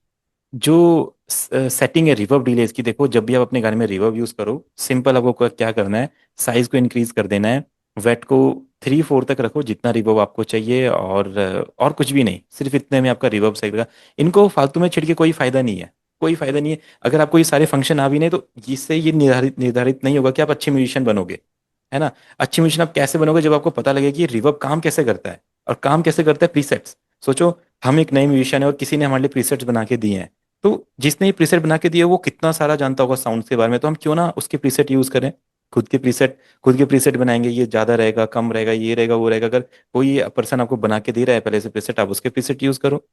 जो सेटिंग है रिवर्ब डिले की, देखो जब भी आप अपने गाने में रिवर्ब यूज करो, सिंपल आपको क्या करना है, साइज को इंक्रीज कर देना है, वेट को 3/4 तक रखो जितना रिवर्ब आपको चाहिए, और कुछ भी नहीं, सिर्फ इतने में आपका रिवर्ब सही रहेगा। इनको फालतू में छिड़के कोई फायदा नहीं है, कोई फायदा नहीं है। अगर आपको ये सारे फंक्शन आ भी नहीं तो इससे ये निर्धारित निर्धारित नहीं होगा कि आप अच्छे म्यूजिशियन बनोगे, है ना। अच्छे म्यूजिशियन आप कैसे बनोगे, जब आपको पता लगे कि रिवर्ब काम कैसे करता है, और काम कैसे करता है प्रीसेट्स। सोचो, हम एक नए म्यूजिशियन है और किसी ने हमारे लिए प्रीसेट्स बना के दिए हैं, तो जिसने ये प्रीसेट बना के दिए वो कितना सारा जानता होगा साउंड के बारे में, तो हम क्यों ना उसके प्रीसेट यूज करें। खुद के प्रीसेट बनाएंगे, ये ज्यादा रहेगा कम रहेगा ये रहेगा वो रहेगा। अगर कोई पर्सन आपको बना के दे रहा है पहले से प्रीसेट, आप उसके प्रीसेट यूज करो,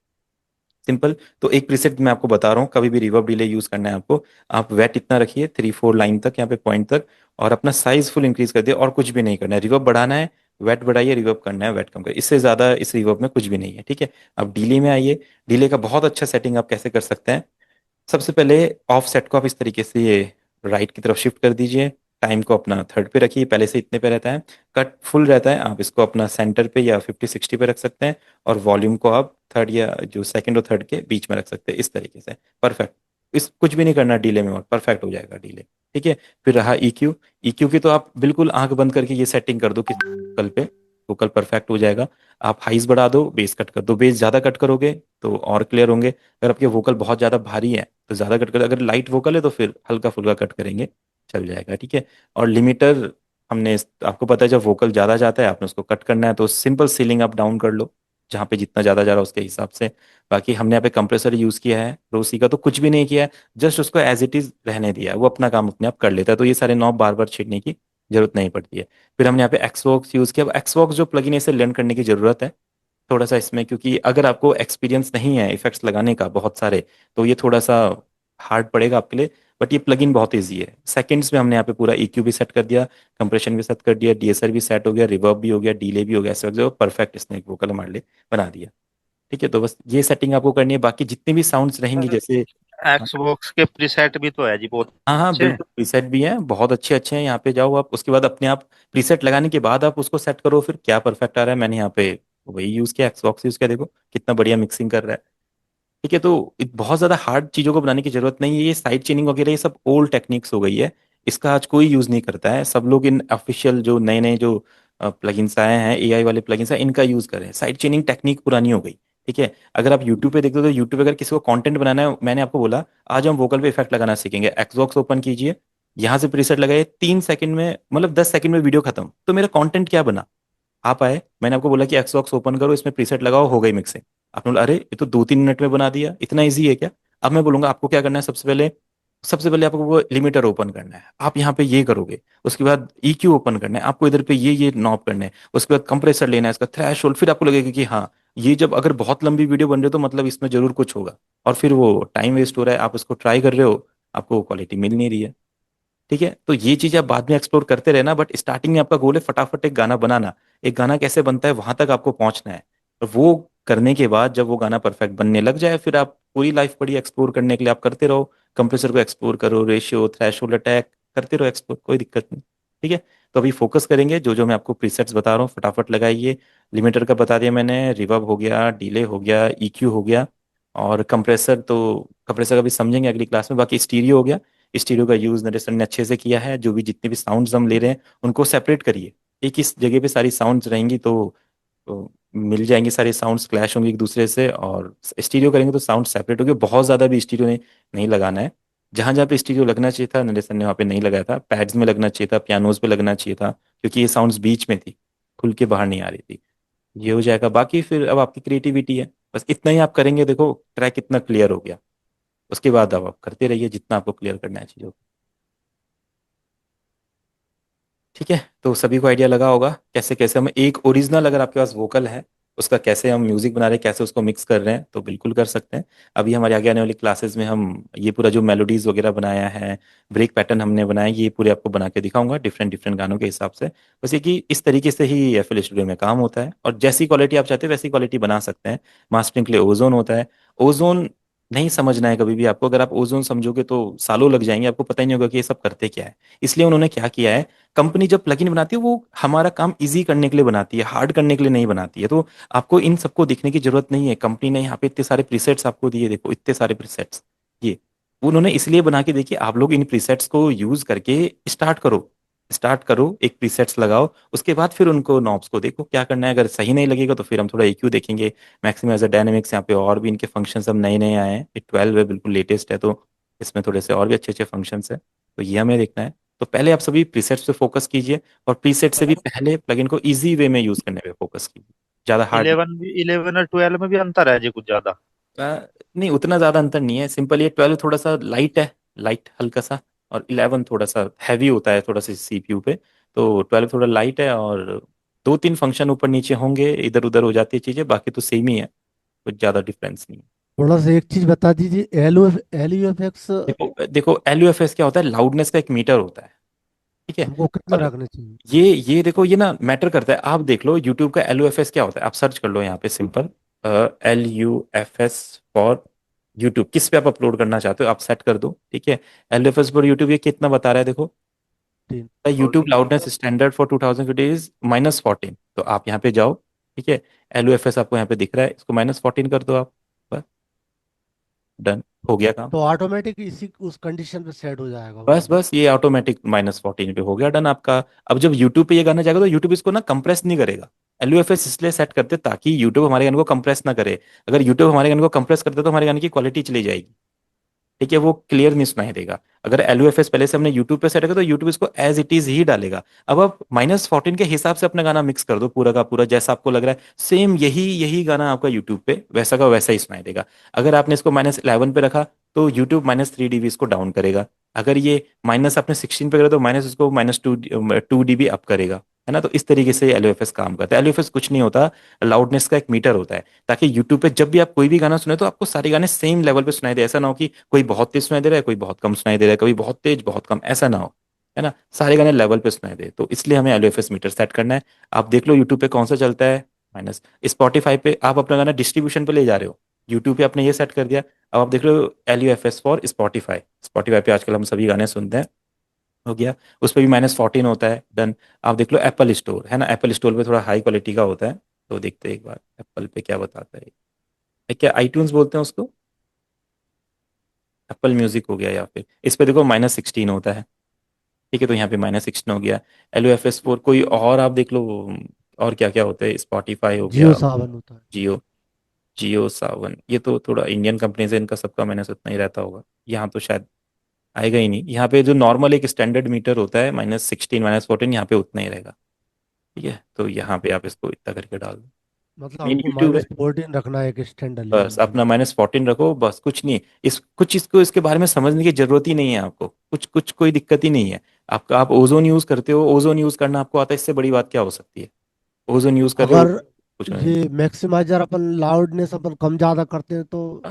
सिंपल। तो एक प्रीसेट मैं आपको बता रहा हूँ, कभी भी रिवर्ब डिले यूज करना है आपको, आप वेट इतना रखिए 3/4 लाइन तक, यहाँ पे पॉइंट तक, और अपना साइज फुल इंक्रीज कर दिए, और कुछ भी नहीं करना है। रिवर्ब बढ़ाना है, वेट बढ़ाइए, रिवर्ब करना है, वेट कम करिए, इससे ज्यादा इस रिवर्ब में कुछ भी नहीं है। ठीक है, अब डिले में आइए। डिले का बहुत अच्छा सेटिंग आप कैसे कर सकते हैं। सबसे पहले ऑफ सेट को आप इस तरीके से ये राइट की तरफ शिफ्ट कर दीजिए, टाइम को अपना थर्ड पे रखिए, पहले से इतने पे रहता है, कट फुल रहता है, आप इसको अपना सेंटर पे या 50-60 पे रख सकते हैं, और वॉल्यूम को आप थर्ड या जो सेकंड और थर्ड के बीच में रख सकते हैं, इस तरीके से परफेक्ट। इस कुछ भी नहीं करना डिले में, और परफेक्ट हो जाएगा डिले। ठीक है, फिर रहा EQ। EQ की तो आप बिल्कुल आंख बंद करके ये सेटिंग कर दो कि वोकल पे, वोकल परफेक्ट हो जाएगा। आप हाइज बढ़ा दो, बेस कट कर दो, बेस ज्यादा कट करोगे तो और क्लियर होंगे। अगर आपके वोकल बहुत ज्यादा भारी है तो ज्यादा कट कर, अगर लाइट वोकल है तो फिर हल्का फुल्का कट करेंगे, चल जाएगा। ठीक है, और लिमिटर, आपको पता है जब वोकल ज्यादा जाता है आपने उसको कट करना है, तो सिंपल सीलिंग अप डाउन कर लो, जहाँ पे जितना ज्यादा जा रहा है उसके हिसाब से। बाकी हमने यहाँ पे कंप्रेसर यूज किया है रोसी का, तो कुछ भी नहीं किया है, जस्ट उसको एज इट इज रहने दिया है, वो अपना काम अपने आप कर लेता है, तो ये सारे नॉब बार बार छेड़ने की जरूरत नहीं पड़ती है। फिर हमने यहाँ पे एक्सवॉक्स यूज किया। अब एक्सवॉक्स जो प्लगइन है इसे लर्न करने की जरूरत है थोड़ा सा इसमें, क्योंकि अगर आपको एक्सपीरियंस नहीं है इफेक्ट्स लगाने का बहुत सारे, तो ये थोड़ा सा हार्ड पड़ेगा आपके लिए। बट ये प्लगइन बहुत इजी है, सेकंड्स में हमने यहाँ पे पूरा EQ भी सेट कर दिया, कंप्रेशन भी सेट कर दिया, DSR भी सेट हो गया, रिवर्ब भी हो गया, डिले भी हो गया, ऐसे जो परफेक्ट इसने एक वोकल हमारे लिए बना दिया। ठीक है, तो बस ये सेटिंग आपको करनी है, बाकी जितने भी साउंड्स रहेंगी जैसे, एक्सबॉक्स के प्रीसेट भी तो है जी बहुत हाँ हाँ अच्छे। बिल्कुल प्रीसेट भी हैं, बहुत अच्छे अच्छे हैं। यहाँ पे जाओ आप, उसके बाद अपने आप प्रीसेट लगाने के बाद आप उसको सेट करो, फिर क्या परफेक्ट आ रहा है। मैंने यहाँ पे वही यूज किया, एक्सबॉक्स यूज किया, देखो कितना बढ़िया मिक्सिंग कर रहा है। ठीक है, तो बहुत ज्यादा हार्ड चीजों को बनाने की जरूरत नहीं है। ये साइड चेनिंग वगैरह ये सब ओल्ड टेक्निक्स हो गई है, इसका आज कोई यूज नहीं करता है। सब लोग इन ऑफिशियल जो नए नए जो प्लगइन्स आए हैं, AI वाले प्लगइन्स हैं, इनका यूज करें। साइड चेनिंग टेक्निक पुरानी हो गई। ठीक है, अगर आप यूट्यूब पे देखते हो तो यूट्यूब पे अगर किसी को कंटेंट बनाना है, मैंने आपको बोला आज हम वोकल पे इफेक्ट लगाना सीखेंगे, एक्सबॉक्स ओपन कीजिए, यहाँ से प्रीसेट लगाइए, 3 सेकंड में, मतलब 10 सेकंड में वीडियो खत्म, तो मेरा कंटेंट क्या बना। आप आए, मैंने आपको बोला कि एक्सबॉक्स ओपन करो, इसमें प्रीसेट लगाओ, हो गई मिक्सिंग। आपने बोला अरे ये तो 2-3 मिनट में बना दिया, इतना ईजी है क्या? अब मैं बोलूंगा आपको क्या करना है, सबसे पहले आपको वो लिमिटर ओपन करना है, आप यहाँ पे ये करोगे। उसके बाद EQ ओपन करना है आपको, इधर पे ये नॉब करना है। उसके बाद कंप्रेसर लेना है, इसका थ्रेशोल्ड, फिर आपको लगेगा कि हाँ, ये जब अगर बहुत लंबी वीडियो बन रही है तो मतलब इसमें जरूर कुछ होगा। और फिर वो टाइम वेस्ट हो रहा है, आप उसको ट्राई कर रहे हो, आपको क्वालिटी मिल नहीं रही है। ठीक है, तो ये चीज आप बाद में एक्सप्लोर करते रहना, बट स्टार्टिंग में आपका गोल है फटाफट एक गाना बनाना। एक गाना कैसे बनता है वहां तक आपको पहुंचना है। और वो करने के बाद जब वो गाना परफेक्ट बनने लग जाए, फिर आप पूरी लाइफ पड़ी एक्सप्लोर करने के लिए आप करते रहो। कंप्रेसर को एक्सप्लोर करो, रेशियो, थ्रेशोल्ड, अटैक करते रहो एक्सप्लोर, कोई दिक्कत नहीं। ठीक है, तो अभी फोकस करेंगे, जो जो मैं आपको प्रीसेट्स बता रहा हूँ फटाफट लगाइए। लिमिटर का बता दिया मैंने, रिवर्ब हो गया, डिले हो गया, EQ हो गया। और कंप्रेसर तो कंप्रेसर का भी समझेंगे अगली क्लास में। बाकी स्टीरियो हो गया, स्टीरियो का यूज नरेशन ने अच्छे से किया है। जो भी जितने भी साउंड्स हम ले रहे हैं उनको सेपरेट करिए। एक इस जगह पे सारी साउंड्स रहेंगी तो मिल जाएंगे, सारे साउंड्स क्लैश होंगे एक दूसरे से। और स्टीरियो करेंगे तो साउंड सेपरेट होंगे। बहुत ज़्यादा भी स्टीरियो नहीं लगाना है। जहाँ जहाँ पे स्टीरियो लगना चाहिए था नरेशन ने वहाँ पे नहीं लगाया था, पैड्स में लगना चाहिए था, पियानोज पे लगना चाहिए था, क्योंकि ये साउंड्स बीच में थी, खुल के बाहर नहीं आ रही थी। ये हो जाएगा, बाकी फिर अब आपकी क्रिएटिविटी है। बस इतना ही आप करेंगे, देखो ट्रैक कितना क्लियर हो गया। उसके बाद अब आप करते रहिए जितना आपको क्लियर करना है चीज़ों को। ठीक है, तो सभी को आइडिया लगा होगा कैसे कैसे हम एक ओरिजिनल, अगर आपके पास वोकल है, उसका कैसे हम म्यूजिक बना रहे हैं, कैसे उसको मिक्स कर रहे हैं, तो बिल्कुल कर सकते हैं। अभी हमारे आगे आने वाली क्लासेस में हम ये पूरा जो मेलोडीज वगैरह बनाया है, ब्रेक पैटर्न हमने बनाया, ये पूरे आपको बना के दिखाऊंगा डिफरेंट डिफरेंट गानों के हिसाब से। बस ये कि इस तरीके से ही FL स्टूडियो में काम होता है, और जैसी क्वालिटी आप चाहते हैं वैसी क्वालिटी बना सकते हैं। मास्टरिंग के लिए ओजोन होता है। ओजोन नहीं समझना है कभी भी आपको, अगर आप ओजोन समझोगे तो सालों लग जाएंगे, आपको पता ही नहीं होगा कि ये सब करते क्या है। इसलिए उन्होंने क्या किया है, कंपनी जब प्लगइन बनाती है वो हमारा काम इजी करने के लिए बनाती है, हार्ड करने के लिए नहीं बनाती है। तो आपको इन सबको देखने की जरूरत नहीं है। कंपनी ने यहाँ पे इतने सारे प्रीसेट्स आपको दिए, देखो इतने सारे प्रीसेट्स, ये उन्होंने इसलिए बना के देखिए, आप लोग इन प्रीसेट्स को यूज करके स्टार्ट करो। स्टार्ट करो, एक प्रीसेट्स लगाओ, उसके बाद फिर उनको नॉब्स को देखो क्या करना है। अगर सही नहीं लगेगा तो फिर हम थोड़ा EQ देखेंगे, मैक्सिमाइजर, डायनेमिक्स, यहाँ पे और भी इनके फंक्शन सब नए नए आए हैं। ये 12 है, बिल्कुल लेटेस्ट है, तो इसमें थोड़े से और भी अच्छे अच्छे फंक्शन है, तो ये हमें देखना है। तो पहले आप सभी प्रीसेट्स पे फोकस कीजिए, और प्रीसेट से भी पहले प्लगइन को इजी वे में यूज करने पे फोकस कीजिए, ज्यादा हार्ड। 11 और 12 में भी अंतर है जी कुछ ज्यादा? नहीं, उतना ज्यादा अंतर नहीं है, सिंपल ये 12 थोड़ा सा लाइट है, लाइट हल्का सा। और 11 थोड़ा सा हैवी होता है थोड़ा सा CPU पे। तो 12 थोड़ा लाइट है, और 2-3 फंक्शन ऊपर नीचे होंगे, इधर उधर हो जाती है चीजें, बाकी तो सेम ही है, कुछ ज्यादा डिफरेंस नहीं है। थोड़ा सा एक चीज बता दीजिए, LUFX देखो देखो, LUFS क्या होता है, लाउडनेस का एक मीटर होता है। ठीक है, हमको कितना और रखना चाहिए? ये देखो, ये ना मैटर करता है। आप देख लो यूट्यूब का LUFS क्या होता है, आप सर्च कर लो यहाँ पे सिंपल, LUFS फॉर यूट्यूब, किस पे आप अपलोड करना चाहते हो आप सेट कर दो। ठीक है, LUFS फॉर यूट्यूब ये कितना बता रहा है देखो, 3। YouTube loudness standard for 2020 is -14। तो आप यहाँ पे जाओ, ठीक है, LUFS आपको यहाँ पे दिख रहा है, इसको -14 कर दो आप, बस डन, हो गया काम। तो ऑटोमेटिक इसी उस कंडीशन पे सेट हो जाएगा वो बस गाना? बस ये ऑटोमेटिक -14 पे हो गया, डन आपका। अब जब यूट्यूब पे ये गाना जाएगा तो यूट्यूब इसको ना कंप्रेस नहीं करेगा। LUFS इसलिए सेट करते ताकि यूट्यूब हमारे गाने को कंप्रेस ना करे। अगर यूट्यूब हमारे गाने को कंप्रेस करते तो हमारे गाने की क्वालिटी चली जाएगी। ठीक है, वो क्लियर नहीं सुनाई देगा। अगर LUFS पहले से हमने यूट्यूब पे सेट किया तो यूट्यूब इसको एज इट इज ही डालेगा। अब आप -14 के हिसाब से अपना गाना मिक्स कर दो, पूरा का पूरा जैसा आपको लग रहा है, सेम यही यही गाना आपका यूट्यूब पे वैसा का वैसा ही सुनाई देगा। अगर आपने इसको -11 पे रखा तो यूट्यूब -3 dB इसको डाउन करेगा। अगर ये माइनस आपने 16 पे करा तो माइनस उसको -2 dB अप करेगा। है ना, तो इस तरीके से LUFS काम करता है। LUFS कुछ नहीं होता, लाउडनेस का एक मीटर होता है, ताकि यूट्यूब पे जब भी आप कोई भी गाना सुने तो आपको सारे गाने सेम लेवल पे सुनाई दे। ऐसा ना हो कि कोई बहुत तेज सुनाई दे रहा है, कोई बहुत कम सुनाई दे रहा है, कभी बहुत तेज बहुत कम, ऐसा ना हो। है ना, सारे गाने लेवल पे सुनाई दे, तो इसलिए हमें LUFS मीटर सेट करना है। आप देख लो यूट्यूब पे कौन सा चलता है माइनस। स्पॉटिफाई पे आप अपना गाना डिस्ट्रीब्यूशन पे ले जा रहे हो, यूट्यूब पे आपने ये सेट कर दिया। अब आप देख लो LUFS फॉर स्पॉटिफाई, स्पॉटिफाई पे आजकल हम सभी गाने सुनते हैं, हो गया। उस पर भी -14 होता है, डन। आप देख लो एप्पल स्टोर, है ना, एप्पल स्टोर पे थोड़ा हाई क्वालिटी का होता है। तो देखते हैं एक बार एप्पल पे क्या बताता है। क्या iTunes बोलते हैं उसको, एप्पल म्यूजिक हो गया, या फिर इस पे देखो -16 होता है। ठीक है, तो यहाँ पे -16 हो गया। LUFS4 कोई और आप देख लो, और क्या क्या होता है, स्पॉटिफाई हो जियो गया, सावन होता है। जियो, जियो सावन, ये तो थोड़ा इंडियन कंपनीज है, इनका सबका मैंने उतना ही रहता होगा। यहाँ तो शायद आएगा ही नहीं। यहाँ पे जो नॉर्मल एक स्टैंडर्ड मीटर होता है -16 -14, यहाँ पे उतना ही रहेगा। ठीक है, तो यहाँ पे आप इसको इतना करके डाल दो। मतलब मेन हमको यूट्यूब है, -14 रखना है एक स्टैंडर्ड लेवल बस पे। अपना -14 रखो, बस कुछ नहीं। इस कुछ इसको इसके बारे में समझने की जरूरत ही नहीं है आपको, कुछ कुछ कोई दिक्कत ही नहीं है। आपका आप ओजोन यूज करते हो, ओजोन यूज करना आपको आता है, इससे बड़ी बात क्या हो सकती है। ओजोन यूज कर रहे हो, अगर कुछ नहीं। ये मैक्सिमाइजर अपन लाउडनेस अपन कम ज्यादा करते हैं तो?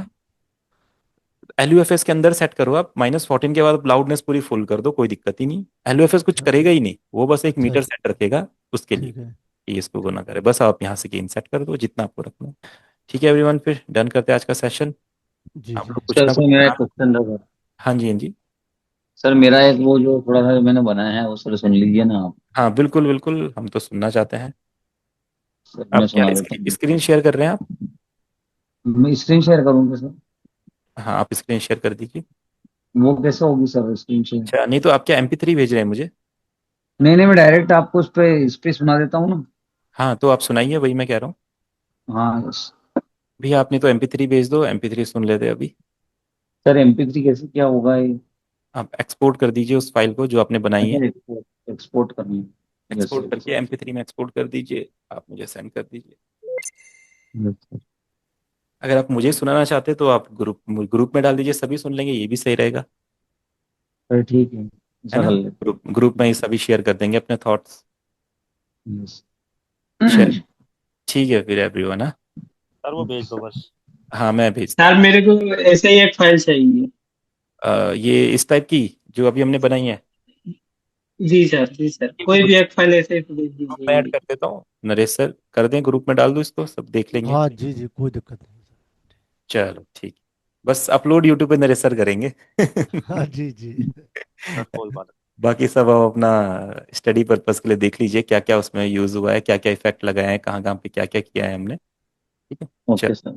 LUFS के अंदर सेट करो आप, -14 के बाद लाउडनेस पूरी फुल कर दो, कोई दिक्कत ही नहीं। LUFS कुछ अच्छा करेगा ही नहीं, वो बस एक अच्छा, मीटर सेट रखेगा उसके लिए, ठीक है। कि इसको वो ना करे। बस आप यहाँ से गेन सेट कर दो जितना आपको रखना है। ठीक है एवरीवन, फिर डन करते हैं आज का सेशन। जी आप जी। लोग कुछ सर ना कुछ सर मेरा एक बना। क्वेश्चन था सर। हाँ जी, हाँ जी। सर मेरा एक वो जो थोड़ा सा मैंने बनाया है वो सर सुन लीजिए ना आप। हाँ बिल्कुल बिल्कुल, हम तो सुनना चाहते हैं। सर मैं आप क्या सुना देता हूँ। स्क्रीन शेयर कर रहे हैं आप? मैं स्क्रीन शेयर करूँगा सर? हाँ, आप स्क्रीन शेयर कर दीजिए। वो कैसे होगी सर स्क्रीन शेयर? अच्छा, नहीं तो आप क्या MP3 भेज रहे हैं मुझे? नहीं नहीं, मैं डायरेक्ट आपको उस पे सुना देता हूँ ना। हाँ तो आप सुनाइए, वही मैं कह रहा हूँ। हाँ यस। भैया आपने तो MP3 भेज दो, MP3 सुन लेते हैं अभी। सर MP3 कैसे क्या होगा ये? आप एक्सपोर्ट कर दीजिए उस फाइल को जो आपने बनाई है। अच्छा, एक्सपोर्ट एक्सपोर्ट करनी है। यस एक्सपोर्ट सर, करके MP3 में एक्सपोर्ट कर दीजिए, आप मुझे सेंड कर दीजिए। Yes sir. अगर आप मुझे सुनाना चाहते तो आप ग्रुप ग्रुप में डाल दीजिए, सभी सुन लेंगे, ये भी सही रहेगा। सर ठीक है, है ऐसा ना, कर लेते ग्रुप ग्रुप में ही सभी शेयर कर देंगे अपने थॉट्स। हैं। यस। चल, ठीक है फिर एवरीवन। हाँ, सर वो भेज दो बस। हाँ मैं भेजता सर मेरे को ऐसे ही एक फाइल चाहिए। हूँ। ये इस टाइप की जो अभी हमने बनाई है, जी सर, ये कोई ग्रुप भी एक फाइल ऐसे ही भेज ग्रुप में ऐड दीजिए। कर देता हूँ। नरेश सर कर दें, ग्रुप में डाल दो इसको, सब देख लेंगे। हाँ जी जी, कोई दिक्कत नहीं। चलो ठीक, बस अपलोड यूट्यूब पे नरेश सर करेंगे। हाँ जी जी। सर कोई बात बाकी सब आप अपना स्टडी पर्पस के लिए देख लीजिए, क्या क्या उसमें यूज हुआ है, क्या क्या इफेक्ट लगाए हैं, कहाँ कहाँ पे क्या क्या किया है हमने। ठीक है, ओके चलो। सर।